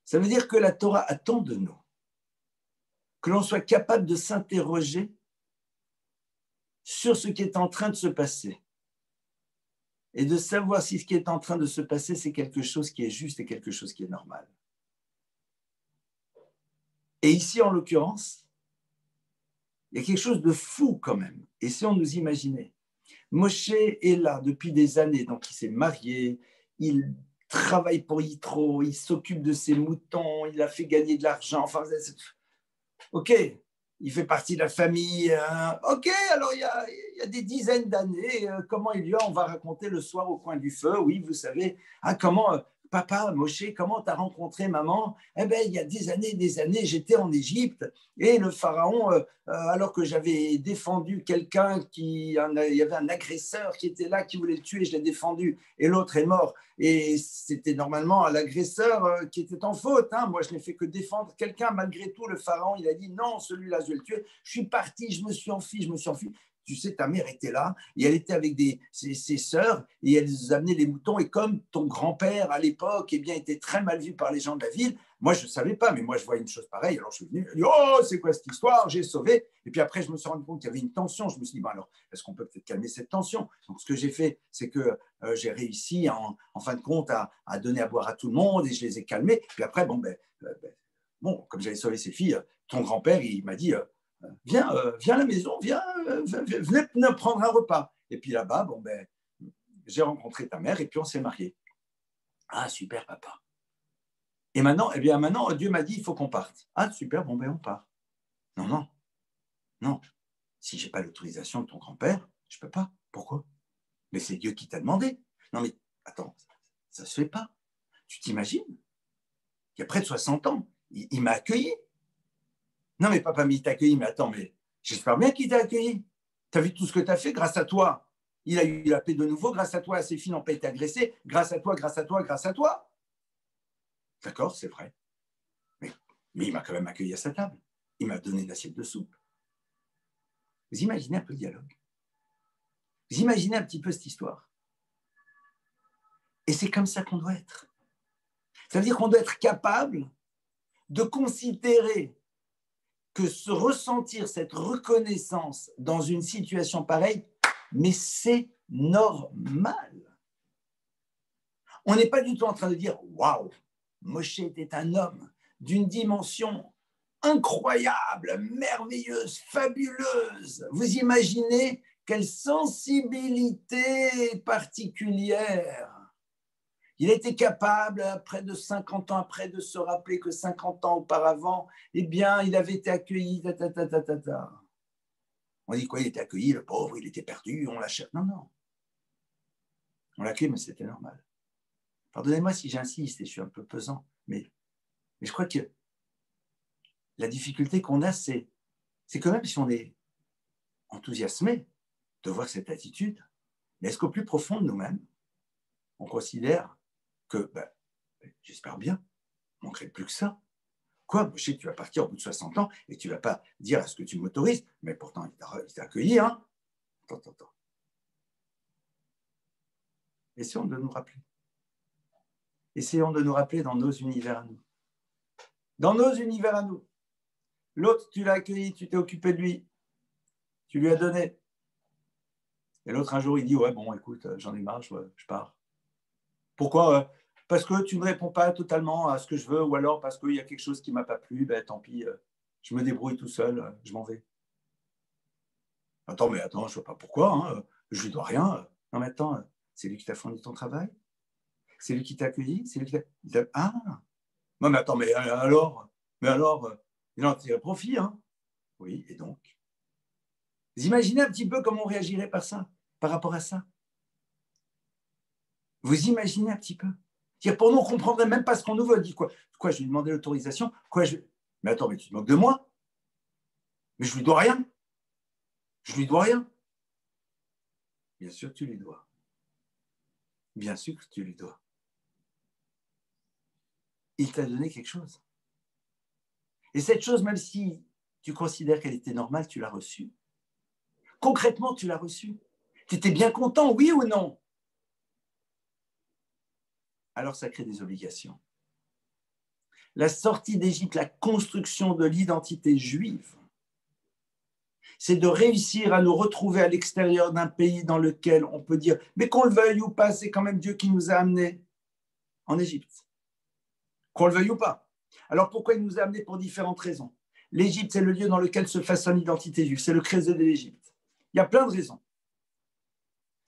Ça veut dire que la Torah attend de nous que l'on soit capable de s'interroger sur ce qui est en train de se passer et de savoir si ce qui est en train de se passer, c'est quelque chose qui est juste et quelque chose qui est normal. Et ici, en l'occurrence, il y a quelque chose de fou quand même. Et si on nous imaginait, Moshe est là depuis des années, donc il s'est marié, il travaille pour Yitro, il s'occupe de ses moutons, il a fait gagner de l'argent, enfin, ok, il fait partie de la famille, ok, alors il y a des dizaines d'années, comment il y a, on va raconter le soir au coin du feu, oui, vous savez, comment, papa, Moshe, comment tu as rencontré maman? Eh bien, il y a des années, j'étais en Égypte, et le pharaon, alors que j'avais défendu quelqu'un, il y avait un agresseur qui était là, qui voulait le tuer, je l'ai défendu, et l'autre est mort. Et c'était normalement l'agresseur qui était en faute. Hein. Moi, je n'ai fait que défendre quelqu'un. Malgré tout, le pharaon, il a dit non, celui-là, je vais le tuer. Je suis parti, je me suis enfui. Tu sais, ta mère était là et elle était avec ses sœurs et elles amenaient les moutons. Et comme ton grand-père, à l'époque, eh bien, était très mal vu par les gens de la ville, moi, je ne savais pas, mais moi, je vois une chose pareille. Alors, je suis venu, dit, oh, c'est quoi cette histoire? J'ai sauvé. Et puis après, je me suis rendu compte qu'il y avait une tension. Je me suis dit, bon, alors, est-ce qu'on peut peut-être calmer cette tension? Donc, ce que j'ai fait, c'est que j'ai réussi, en fin de compte, à donner à boire à tout le monde et je les ai calmés. Puis après, bon, comme j'avais sauvé ces filles, ton grand-père, il m'a dit, viens à la maison, venez prendre un repas. Et puis là-bas, j'ai rencontré ta mère et puis on s'est mariés. Ah, super, papa. Et maintenant, Dieu m'a dit, il faut qu'on parte. Ah, super, on part. Non. Si je n'ai pas l'autorisation de ton grand-père, je ne peux pas. Pourquoi? Mais c'est Dieu qui t'a demandé. Non, mais attends, ça ne se fait pas. Tu t'imagines? Il y a près de 60 ans, il m'a accueilli. Non, mais papa, mais il t'a accueilli. Mais attends, mais j'espère bien qu'il t'a accueilli. Tu as vu tout ce que tu as fait grâce à toi. Il a eu la paix de nouveau. Grâce à toi, ses filles n'ont pas été agressées. Grâce à toi. D'accord, c'est vrai. Mais il m'a quand même accueilli à sa table. Il m'a donné une assiette de soupe. Vous imaginez un peu le dialogue? Vous imaginez un petit peu cette histoire? Et c'est comme ça qu'on doit être. Ça veut dire qu'on doit être capable de considérer que se ressentir cette reconnaissance dans une situation pareille, mais c'est normal. On n'est pas du tout en train de dire « Waouh, Moshe était un homme d'une dimension incroyable, merveilleuse, fabuleuse. » Vous imaginez quelle sensibilité particulière. Il était capable, près de 50 ans après, de se rappeler que 50 ans auparavant, eh bien, il avait été accueilli, On dit quoi? Il était accueilli, le pauvre, il était perdu, on l'a cherché. Non. On l'a accueilli, mais c'était normal. Pardonnez-moi si j'insiste et je suis un peu pesant, mais je crois que la difficulté qu'on a, c'est que même si on est enthousiasmé de voir cette attitude, mais est-ce qu'au plus profond de nous-mêmes, on considère que, j'espère bien, il ne manquerait plus que ça. Quoi, je sais que tu vas partir au bout de 60 ans et tu ne vas pas dire est-ce que tu m'autorises, mais pourtant il t'a accueilli, hein? Attends. Essayons de nous rappeler. Essayons de nous rappeler dans nos univers à nous. Dans nos univers à nous. L'autre, tu l'as accueilli, tu t'es occupé de lui, tu lui as donné. Et l'autre, un jour, il dit ouais, bon, écoute, j'en ai marre, je pars. Pourquoi? Parce que tu ne réponds pas totalement à ce que je veux, ou alors parce qu'il y a quelque chose qui ne m'a pas plu, tant pis, je me débrouille tout seul, je m'en vais. Attends, je ne vois pas pourquoi, hein, je lui dois rien. Non, mais attends, c'est lui qui t'a fourni ton travail? C'est lui qui t'a accueilli? C'est lui qui t'a... Ah! Non, mais attends, mais alors, il en tire profit, hein? Oui, et donc? Vous imaginez un petit peu comment on réagirait par rapport à ça? Vous imaginez un petit peu? Pour nous, on ne comprendrait même pas ce qu'on nous veut. Dit quoi? Quoi, je lui ai demandé l'autorisation? Mais attends, mais tu te moques de moi? Mais je lui dois rien. Je lui dois rien. Bien sûr que tu lui dois. Bien sûr que tu lui dois. Il t'a donné quelque chose. Et cette chose, même si tu considères qu'elle était normale, tu l'as reçue. Concrètement, tu l'as reçue. Tu étais bien content, oui ou non? Alors ça crée des obligations. La sortie d'Égypte, la construction de l'identité juive, c'est de réussir à nous retrouver à l'extérieur d'un pays dans lequel on peut dire, mais qu'on le veuille ou pas, c'est quand même Dieu qui nous a amenés en Égypte. Qu'on le veuille ou pas. Alors pourquoi il nous a amenés? Pour différentes raisons. L'Égypte, c'est le lieu dans lequel se façonne l'identité juive, c'est le creuset de l'Égypte. Il y a plein de raisons.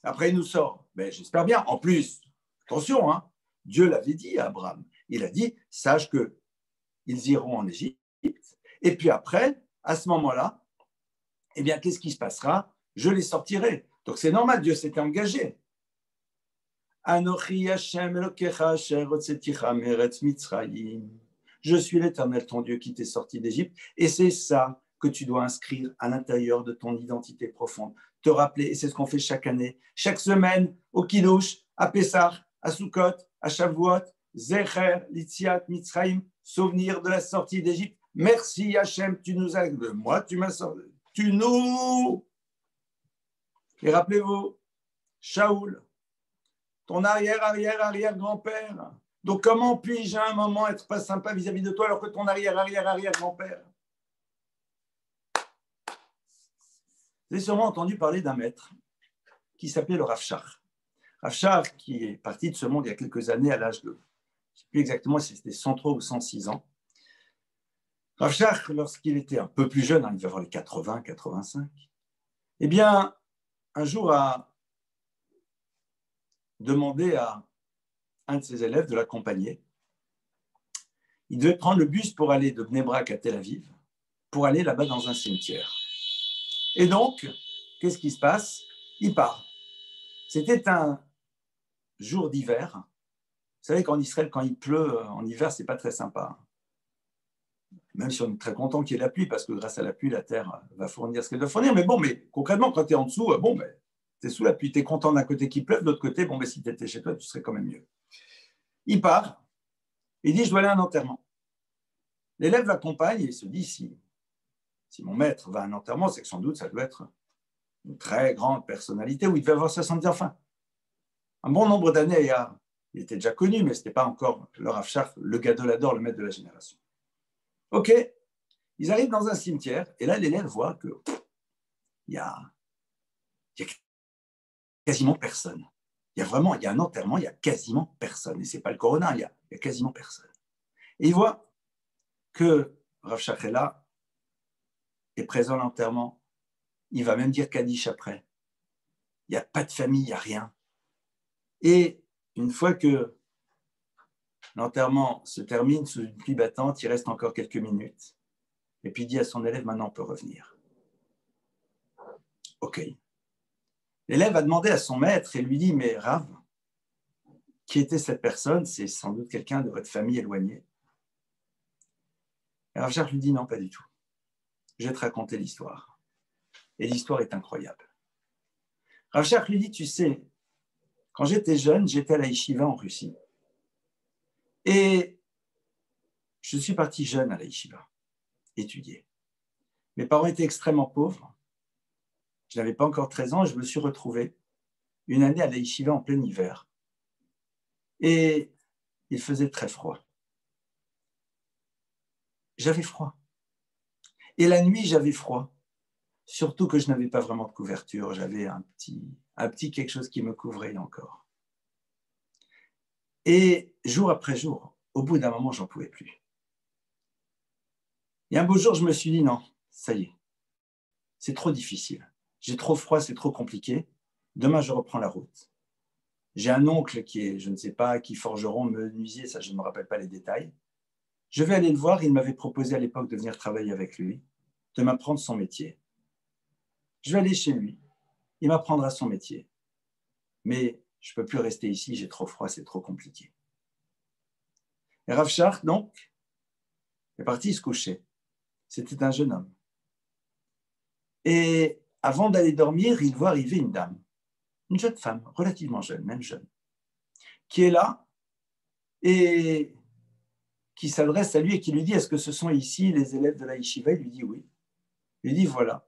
Après, il nous sort, mais j'espère bien. En plus, attention, hein, Dieu l'avait dit à Abraham. Il a dit, sache qu'ils iront en Égypte. Et puis après, à ce moment-là, eh bien, qu'est-ce qui se passera? Je les sortirai. Donc c'est normal, Dieu s'était engagé. Je suis l'Éternel, ton Dieu, qui t'est sorti d'Égypte. Et c'est ça que tu dois inscrire à l'intérieur de ton identité profonde. Te rappeler, et c'est ce qu'on fait chaque année, chaque semaine, au Kiddush, à Pessah, à Sukkot, à Shavuot, Zecher, Litziat, Mitzrayim, souvenir de la sortie d'Égypte. Merci Hachem, tu nous as... Moi, tu m'as sorti. Tu nous... Et rappelez-vous, Shaoul, ton arrière-arrière-arrière-grand-père. Donc, comment puis-je à un moment être pas sympa vis-à-vis de toi alors que ton arrière-arrière-arrière-grand-père? Vous avez sûrement entendu parler d'un maître qui s'appelait le Rav Shach. Rav Shach, qui est parti de ce monde il y a quelques années à l'âge de, je ne sais plus exactement si c'était 103 ou 106 ans. Rav Shach, lorsqu'il était un peu plus jeune, il devait avoir les 80, 85, eh bien, un jour a demandé à un de ses élèves de l'accompagner. Il devait prendre le bus pour aller de Bnei Brak à Tel Aviv, pour aller là-bas dans un cimetière. Et donc, qu'est-ce qui se passe? Il part. C'était un jour d'hiver. Vous savez qu'en Israël, quand il pleut en hiver, c'est pas très sympa. Même si on est très content qu'il y ait la pluie, parce que grâce à la pluie, la terre va fournir ce qu'elle doit fournir. Mais bon, concrètement, quand tu es en dessous, tu es sous la pluie, tu es content d'un côté qu'il pleuve, de l'autre côté, si tu étais chez toi, tu serais quand même mieux. Il part, il dit, je dois aller à un enterrement. L'élève l'accompagne et il se dit, si mon maître va à un enterrement, c'est que sans doute, ça doit être une très grande personnalité, où il devait avoir 70 ans. Enfin, un bon nombre d'années, il était déjà connu, mais ce n'était pas encore le Rav Shach, le Gadolador, le maître de la génération. Ok, ils arrivent dans un cimetière, et là, l'élève voit qu'il y a quasiment personne. Il y a un enterrement, il y a quasiment personne. Et ce n'est pas le corona, il y a quasiment personne. Et il voit que Rav Shach est là, est présent à l'enterrement. Il va même dire Kaddish après. Il n'y a pas de famille, il n'y a rien. Et une fois que l'enterrement se termine sous une pluie battante, il reste encore quelques minutes. Et puis il dit à son élève, maintenant on peut revenir. Ok. L'élève a demandé à son maître et lui dit, mais Rav, qui était cette personne? C'est sans doute quelqu'un de votre famille éloignée. Et Rav Shach lui dit, non, pas du tout. Je vais te raconter l'histoire. Et l'histoire est incroyable. Rav Shach lui dit, tu sais, quand j'étais jeune, j'étais à la yeshiva en Russie. Et je suis parti jeune à la yeshiva, étudier. Mes parents étaient extrêmement pauvres. Je n'avais pas encore 13 ans et je me suis retrouvé une année à la yeshiva en plein hiver. Et il faisait très froid. J'avais froid. Et la nuit, j'avais froid. Surtout que je n'avais pas vraiment de couverture. J'avais un petit quelque chose qui me couvrait encore. Et jour après jour, au bout d'un moment, j'en pouvais plus. Et un beau jour, je me suis dit, non, ça y est, c'est trop difficile. j'ai trop froid, c'est trop compliqué. Demain, je reprends la route. J'ai un oncle qui est, je ne sais pas, qui forgeron, menuisier, ça je ne me rappelle pas les détails. Je vais aller le voir, il m'avait proposé à l'époque de venir travailler avec lui, de m'apprendre son métier. Je vais aller chez lui, il m'apprendra son métier. Mais je ne peux plus rester ici, j'ai trop froid, c'est trop compliqué. Et Rav Shach, donc, est parti se coucher. C'était un jeune homme. Et avant d'aller dormir, il voit arriver une dame, une jeune femme, relativement jeune, même jeune, qui est là et qui s'adresse à lui et qui lui dit, est-ce que ce sont ici les élèves de la yeshiva? Il lui dit oui. Il lui dit, voilà,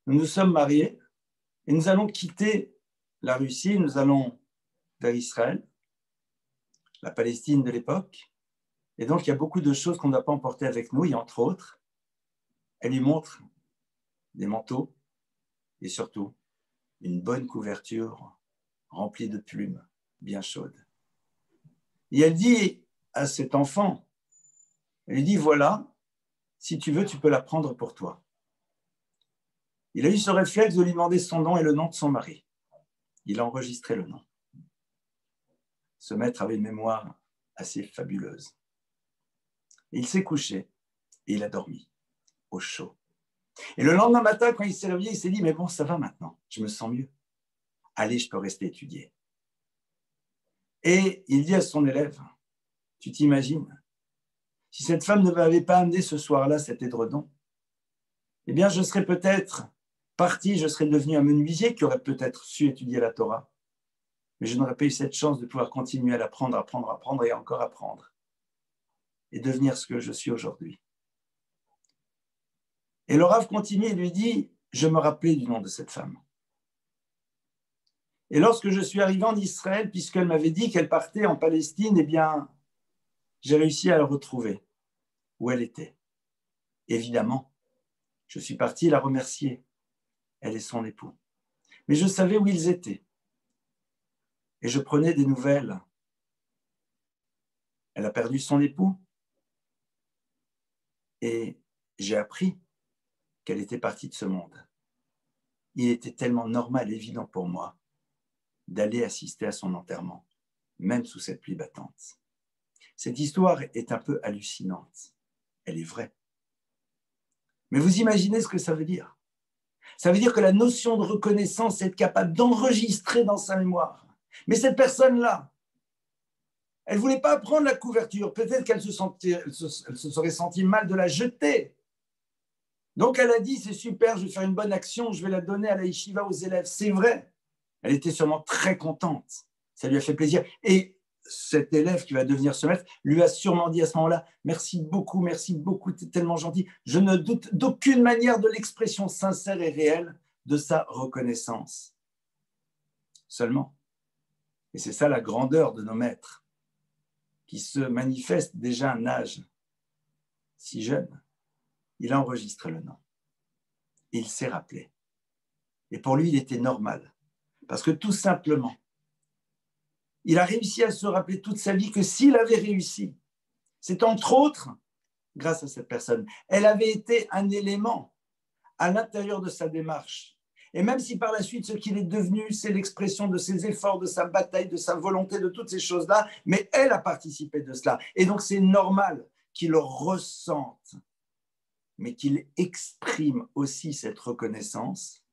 nous nous sommes mariés et nous allons quitter la Russie, nous allons vers Israël, la Palestine de l'époque. Et donc, il y a beaucoup de choses qu'on ne doit pas emporter avec nous. Et entre autres, elle lui montre des manteaux et surtout une bonne couverture remplie de plumes bien chaudes. Et elle dit à cet enfant, elle lui dit, voilà, si tu veux, tu peux la prendre pour toi. Il a eu ce réflexe de lui demander son nom et le nom de son mari. Il a enregistré le nom. Ce maître avait une mémoire assez fabuleuse. Et il s'est couché et il a dormi au chaud. Et le lendemain matin, quand il s'est réveillé, il s'est dit, mais bon, ça va maintenant, je me sens mieux. Allez, je peux rester étudier. Et il dit à son élève, tu t'imagines, si cette femme ne m'avait pas amené ce soir-là cet édredon, eh bien, je serais peut-être parti, je serais devenu un menuisier qui aurait peut-être su étudier la Torah. Mais je n'aurais pas eu cette chance de pouvoir continuer à l'apprendre, apprendre et encore apprendre. Et devenir ce que je suis aujourd'hui. Et le Rav continue et lui dit, je me rappelais du nom de cette femme. Et lorsque je suis arrivé en Israël, puisqu'elle m'avait dit qu'elle partait en Palestine, eh bien, j'ai réussi à la retrouver, où elle était. Évidemment, je suis parti la remercier, elle et son époux. Mais je savais où ils étaient. Et je prenais des nouvelles. Elle a perdu son époux. Et j'ai appris qu'elle était partie de ce monde. Il était tellement normal, évident pour moi, d'aller assister à son enterrement, même sous cette pluie battante. Cette histoire est un peu hallucinante. Elle est vraie. Mais vous imaginez ce que ça veut dire? Ça veut dire que la notion de reconnaissance, c'est être capable d'enregistrer dans sa mémoire. Mais cette personne-là, elle ne voulait pas prendre la couverture. Peut-être qu'elle se serait sentie mal de la jeter. Donc elle a dit, c'est super, je vais faire une bonne action, je vais la donner à la yeshiva aux élèves. C'est vrai. Elle était sûrement très contente. Ça lui a fait plaisir. Et cet élève qui va devenir ce maître lui a sûrement dit à ce moment-là, merci beaucoup, tu es tellement gentil. Je ne doute d'aucune manière de l'expression sincère et réelle de sa reconnaissance. Seulement, et c'est ça la grandeur de nos maîtres, qui se manifeste déjà à un âge si jeune, il a enregistré le nom. Il s'est rappelé. Et pour lui, il était normal. Parce que tout simplement, il a réussi à se rappeler toute sa vie que s'il avait réussi, c'est entre autres grâce à cette personne. Elle avait été un élément à l'intérieur de sa démarche. Et même si par la suite, ce qu'il est devenu, c'est l'expression de ses efforts, de sa bataille, de sa volonté, de toutes ces choses-là, mais elle a participé de cela. Et donc, c'est normal qu'il ressente, mais qu'il exprime aussi cette reconnaissance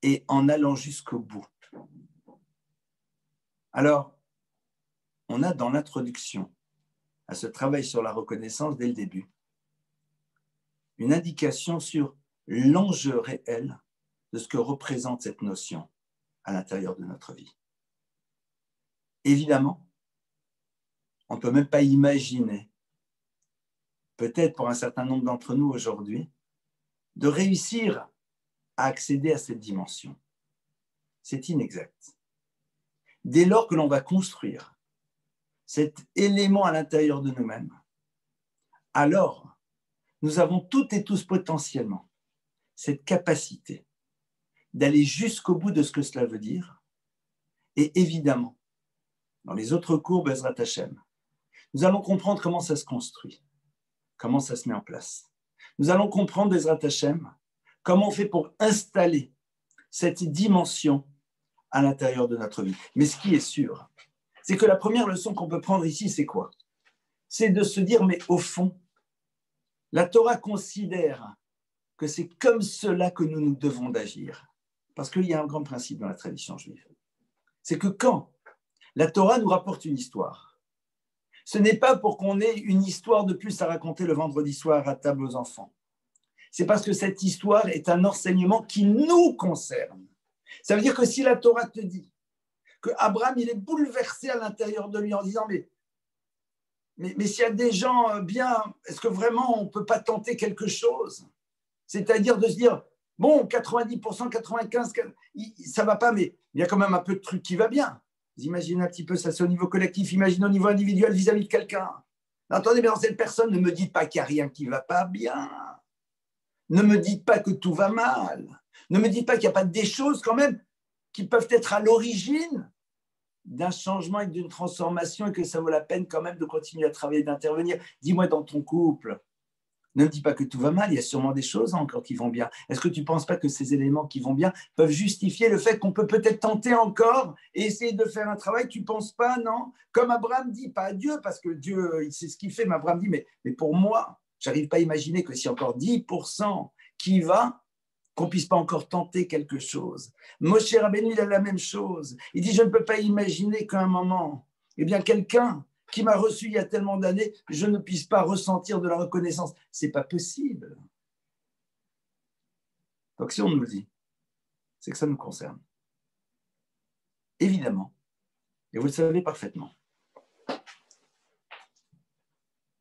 et en allant jusqu'au bout. Alors, on a dans l'introduction à ce travail sur la reconnaissance dès le début une indication sur l'enjeu réel de ce que représente cette notion à l'intérieur de notre vie. Évidemment, on ne peut même pas imaginer, peut-être pour un certain nombre d'entre nous aujourd'hui, de réussir à accéder à cette dimension. C'est inexact. Dès lors que l'on va construire cet élément à l'intérieur de nous-mêmes, alors nous avons toutes et tous potentiellement cette capacité d'aller jusqu'au bout de ce que cela veut dire. Et évidemment, dans les autres cours Bezrat Hashem, nous allons comprendre comment ça se construit, comment ça se met en place. Nous allons comprendre Bezrat Hashem Comment on fait pour installer cette dimension à l'intérieur de notre vie? Mais ce qui est sûr, c'est que la première leçon qu'on peut prendre ici, c'est quoi? C'est de se dire, mais au fond, la Torah considère que c'est comme cela que nous devons d'agir. Parce qu'il y a un grand principe dans la tradition juive. C'est que quand la Torah nous rapporte une histoire, ce n'est pas pour qu'on ait une histoire de plus à raconter le vendredi soir à table aux enfants. C'est parce que cette histoire est un enseignement qui nous concerne. Ça veut dire que si la Torah te dit que Abraham, il est bouleversé à l'intérieur de lui en disant mais s'il y a des gens bien, est-ce que vraiment on ne peut pas tenter quelque chose? C'est-à-dire de se dire, bon, 90%, 95%, ça ne va pas, mais il y a quand même un peu de truc qui va bien. Vous imaginez un petit peu ça, c'est au niveau collectif, imaginez au niveau individuel vis-à-vis de quelqu'un. Attendez, mais dans cette personne, ne me dites pas qu'il n'y a rien qui ne va pas bien. Ne me dites pas que tout va mal. Ne me dites pas qu'il n'y a pas des choses quand même qui peuvent être à l'origine d'un changement et d'une transformation et que ça vaut la peine quand même de continuer à travailler, d'intervenir. Dis-moi dans ton couple, ne me dis pas que tout va mal, il y a sûrement des choses encore qui vont bien. Est-ce que tu ne penses pas que ces éléments qui vont bien peuvent justifier le fait qu'on peut peut-être tenter encore et essayer de faire un travail? Tu ne penses pas, non? Comme Abraham dit, pas à Dieu, parce que Dieu, il sait ce qu'il fait, mais Abraham dit, mais pour moi, je n'arrive pas à imaginer que si encore 10% qui va, qu'on ne puisse pas encore tenter quelque chose. Moshe Rabbeinu, il a la même chose. Il dit, je ne peux pas imaginer qu'à un moment, eh bien, quelqu'un qui m'a reçu il y a tellement d'années, je ne puisse pas ressentir de la reconnaissance. Ce n'est pas possible. Donc, si on nous le dit, c'est que ça nous concerne. Évidemment, et vous le savez parfaitement,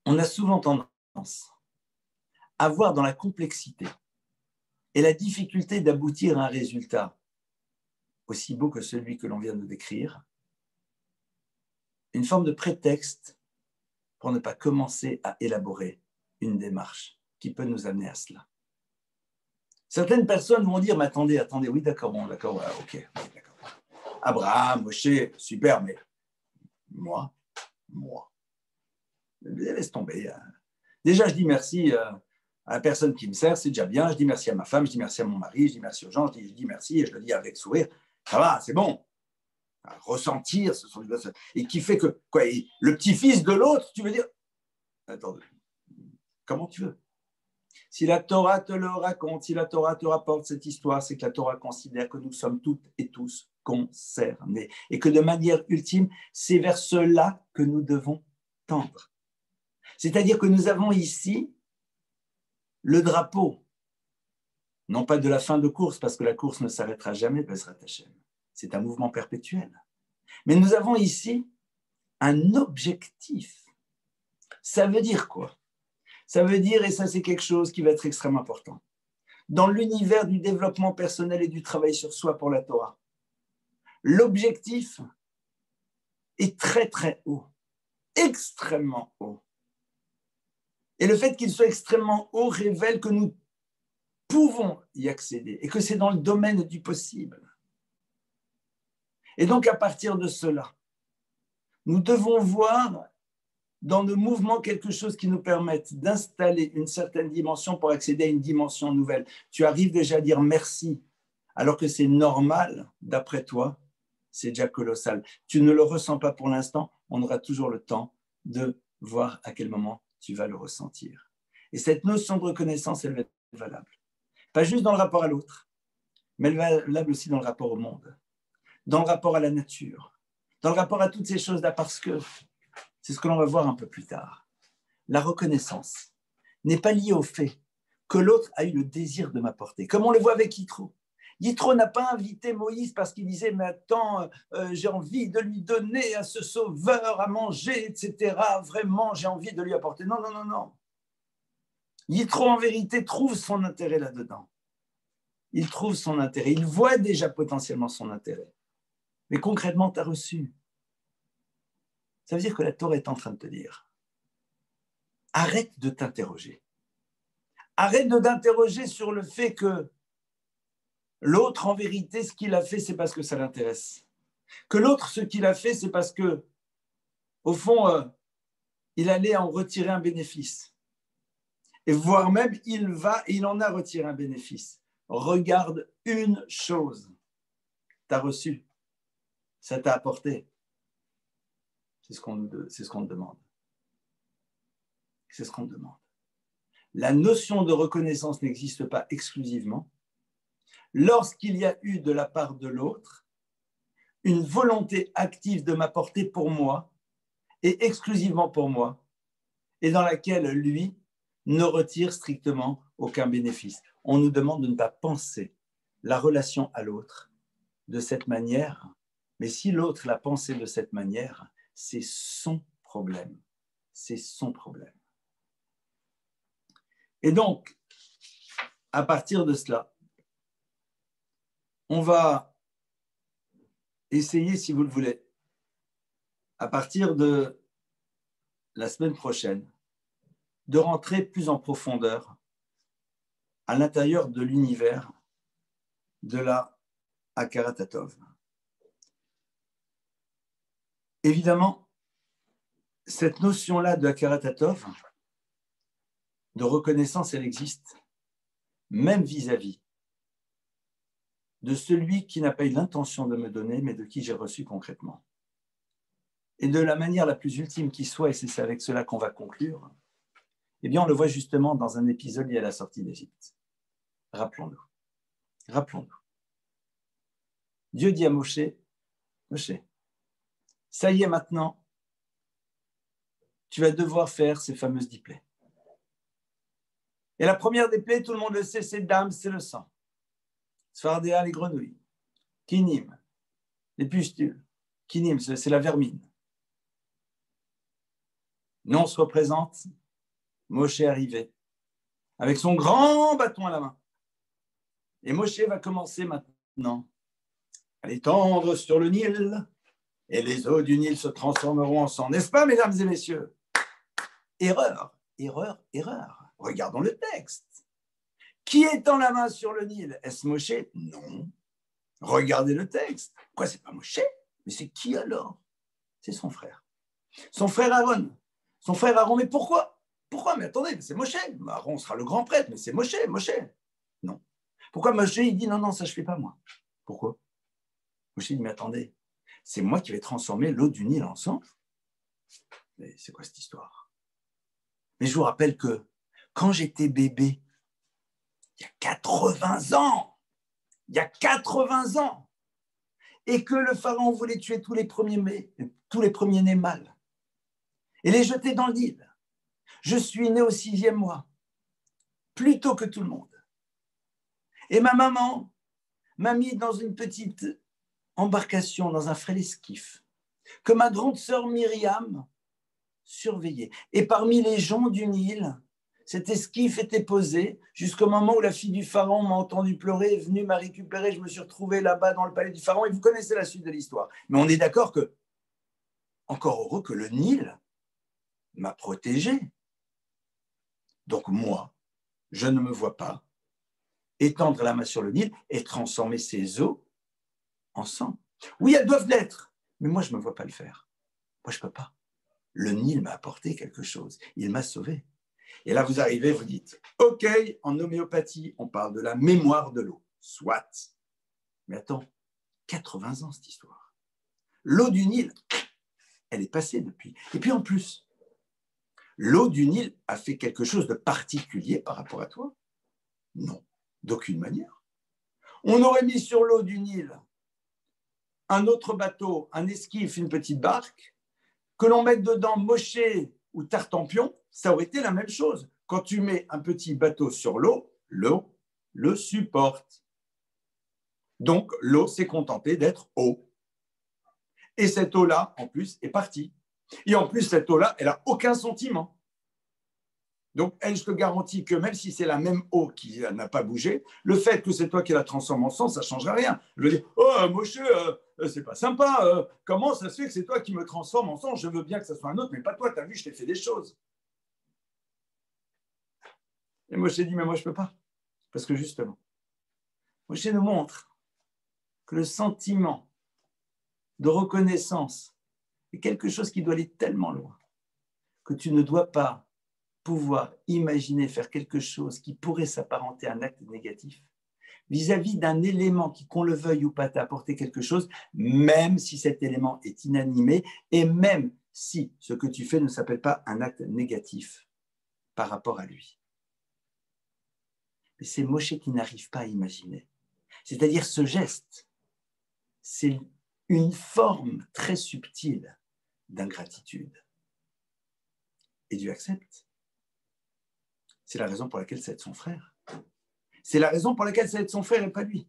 on a souvent tendance à voir dans la complexité et la difficulté d'aboutir à un résultat aussi beau que celui que l'on vient de décrire, une forme de prétexte pour ne pas commencer à élaborer une démarche qui peut nous amener à cela. Certaines personnes vont dire, mais attendez, oui, d'accord, bon, d'accord, ouais, ok, d'accord. Abraham, Moshe, super, mais moi, laisse tomber. Déjà, je dis merci à la personne qui me sert, c'est déjà bien. Je dis merci à ma femme, je dis merci à mon mari, je dis merci aux gens, je dis merci et je le dis avec sourire. Ça va, c'est bon. Ressentir, ce sont des choses. Et qui fait que, quoi, le petit-fils de l'autre, tu veux dire, attends, comment tu veux? Si la Torah te le raconte, si la Torah te rapporte cette histoire, c'est que la Torah considère que nous sommes toutes et tous concernés et que de manière ultime, c'est vers cela que nous devons tendre. C'est-à-dire que nous avons ici le drapeau, non pas de la fin de course, parce que la course ne s'arrêtera jamais, Bezrat Hashem. C'est un mouvement perpétuel. Mais nous avons ici un objectif. Ça veut dire quoi? Ça veut dire, et ça c'est quelque chose qui va être extrêmement important, dans l'univers du développement personnel et du travail sur soi pour la Torah, l'objectif est très très haut, extrêmement haut. Et le fait qu'il soit extrêmement haut révèle que nous pouvons y accéder et que c'est dans le domaine du possible. Et donc à partir de cela, nous devons voir dans le mouvement quelque chose qui nous permette d'installer une certaine dimension pour accéder à une dimension nouvelle. Tu arrives déjà à dire merci, alors que c'est normal, d'après toi, c'est déjà colossal. Tu ne le ressens pas pour l'instant, on aura toujours le temps de voir à quel moment tu vas le ressentir. Et cette notion de reconnaissance, elle va être valable. Pas juste dans le rapport à l'autre, mais elle va être valable aussi dans le rapport au monde, dans le rapport à la nature, dans le rapport à toutes ces choses-là, parce que c'est ce que l'on va voir un peu plus tard. La reconnaissance n'est pas liée au fait que l'autre a eu le désir de m'apporter. Comme on le voit avec Yitro. Yitro n'a pas invité Moïse parce qu'il disait « Mais attends, j'ai envie de lui donner à ce sauveur à manger, etc. Vraiment, j'ai envie de lui apporter. » Non, non, non, non. Yitro, en vérité, trouve son intérêt là-dedans. Il trouve son intérêt. Il voit déjà potentiellement son intérêt. Mais concrètement, tu as reçu. Ça veut dire que la Torah est en train de te dire arrête de t'interroger. Arrête de t'interroger sur le fait que l'autre, en vérité, ce qu'il a fait, c'est parce que ça l'intéresse. Que l'autre, ce qu'il a fait, c'est parce que, au fond, il allait en retirer un bénéfice. Et voire même, il en a retiré un bénéfice. regarde une chose. Tu as reçu, ça t'a apporté. C'est ce qu'on te demande. C'est ce qu'on te demande. La notion de reconnaissance n'existe pas exclusivement. Lorsqu'il y a eu de la part de l'autre une volonté active de m'apporter pour moi et exclusivement pour moi, et dans laquelle lui ne retire strictement aucun bénéfice. On nous demande de ne pas penser la relation à l'autre de cette manière, mais si l'autre l'a pensé de cette manière, c'est son problème. C'est son problème. Et donc, à partir de cela, on va essayer, si vous le voulez, à partir de la semaine prochaine, de rentrer plus en profondeur à l'intérieur de l'univers de la Hakarat HaTov. Évidemment, cette notion-là de Hakarat HaTov, de reconnaissance, elle existe, même vis-à-vis de celui qui n'a pas eu l'intention de me donner, mais de qui j'ai reçu concrètement. Et de la manière la plus ultime qui soit, et c'est avec cela qu'on va conclure, eh bien, on le voit justement dans un épisode lié à la sortie d'Égypte. Rappelons-nous. Dieu dit à Moshe, ça y est maintenant, tu vas devoir faire ces fameuses 10 plaies. Et la première des plaies, tout le monde le sait, c'est Dam, c'est le sang. Sfardéa, les grenouilles. Kinim, les pustules. Kinim, c'est la vermine. Nous, on se représente, Moshe est arrivé, avec son grand bâton à la main. Et Moshe va commencer maintenant à l'étendre sur le Nil, et les eaux du Nil se transformeront en sang. N'est-ce pas, mesdames et messieurs? Erreur. Regardons le texte. Qui étend la main sur le Nil? Est-ce Moshe? Non. Regardez le texte. Pourquoi c'est pas Moshe? Mais c'est qui alors? C'est son frère. Son frère Aaron. Mais pourquoi? Mais attendez, c'est Moshe. Aaron sera le grand prêtre, mais c'est Moshe. Non. Pourquoi Moshe, il dit non, ça je fais pas moi? Pourquoi? Moshe dit, mais attendez, c'est moi qui vais transformer l'eau du Nil en sang? Mais c'est quoi cette histoire? Mais je vous rappelle que quand j'étais bébé, il y a 80 ans, et que le pharaon voulait tuer tous les premiers-nés mâles, et les jeter dans le Nil. Je suis né au 6e mois, plus tôt que tout le monde. Et ma maman m'a mis dans une petite embarcation, dans un frêle esquif, que ma grande sœur Myriam surveillait. Et parmi les gens du Nil, cet esquif était posé jusqu'au moment où la fille du pharaon m'a entendu pleurer, est venue m'a récupéré, je me suis retrouvé là-bas dans le palais du pharaon, et vous connaissez la suite de l'histoire. Mais on est d'accord que, encore heureux que le Nil m'a protégé. Donc moi, je ne me vois pas étendre la main sur le Nil et transformer ses eaux en sang. Oui, elles doivent l'être, mais moi, je ne me vois pas le faire. Moi, je ne peux pas. Le Nil m'a apporté quelque chose. Il m'a sauvé. Et là, vous arrivez, vous dites, OK, en homéopathie, on parle de la mémoire de l'eau. Soit. Mais attends, 80 ans, cette histoire. L'eau du Nil, elle est passée depuis. Et puis en plus, l'eau du Nil a fait quelque chose de particulier par rapport à toi? Non, d'aucune manière. On aurait mis sur l'eau du Nil un autre bateau, un esquif, une petite barque, que l'on mette dedans Moshe ou Tartampion, ça aurait été la même chose. Quand tu mets un petit bateau sur l'eau le supporte. Donc, l'eau s'est contentée d'être eau. Et cette eau-là, en plus, est partie. Et en plus, cette eau-là, elle n'a aucun sentiment. Donc, elle, je te garantis que même si c'est la même eau qui n'a pas bougé, le fait que c'est toi qui la transforme en sang, ça ne changera rien. Je veux dire, oh, Moshe, c'est pas sympa. Comment ça se fait que c'est toi qui me transforme en sang? Je veux bien que ça soit un autre, mais pas toi. Tu as vu, je t'ai fait des choses. Et Moshe dit, mais moi, je ne peux pas. Parce que justement, Moshe nous montre que le sentiment de reconnaissance est quelque chose qui doit aller tellement loin que tu ne dois pas pouvoir imaginer faire quelque chose qui pourrait s'apparenter à un acte négatif, vis-à-vis d'un élément qui, qu'on le veuille ou pas, t'a apporté quelque chose, même si cet élément est inanimé et même si ce que tu fais ne s'appelle pas un acte négatif par rapport à lui. Mais c'est Moshe qui n'arrive pas à imaginer. C'est-à-dire ce geste, c'est une forme très subtile d'ingratitude. Et Dieu accepte. C'est la raison pour laquelle ça aide son frère. C'est la raison pour laquelle ça aide son frère et pas lui.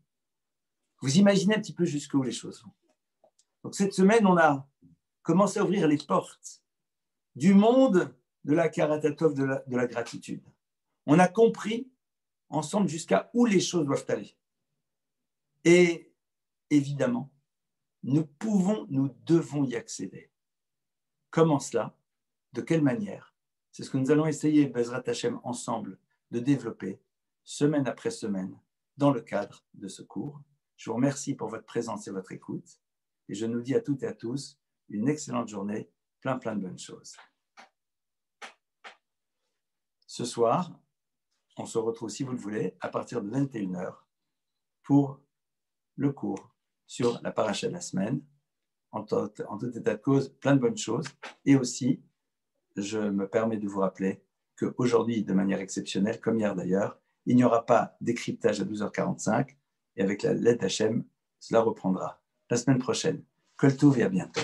Vous imaginez un petit peu jusqu'où les choses vont. Donc cette semaine, on a commencé à ouvrir les portes du monde de la karatatov, de la gratitude. On a compris ensemble jusqu'à où les choses doivent aller. Et évidemment, nous devons y accéder. Comment cela? De quelle manière? C'est ce que nous allons essayer, Bezrat Hashem, ensemble, de développer, semaine après semaine, dans le cadre de ce cours. Je vous remercie pour votre présence et votre écoute. Et je nous dis à toutes et à tous une excellente journée, plein de bonnes choses. Ce soir, on se retrouve, si vous le voulez, à partir de 21h pour le cours sur la paracha de la semaine. En tout état de cause, plein de bonnes choses. Et aussi, je me permets de vous rappeler qu'aujourd'hui, de manière exceptionnelle, comme hier d'ailleurs, il n'y aura pas décryptage à 12h45 et avec la lettre d'Hachem, cela reprendra la semaine prochaine. Kol Tov et à bientôt.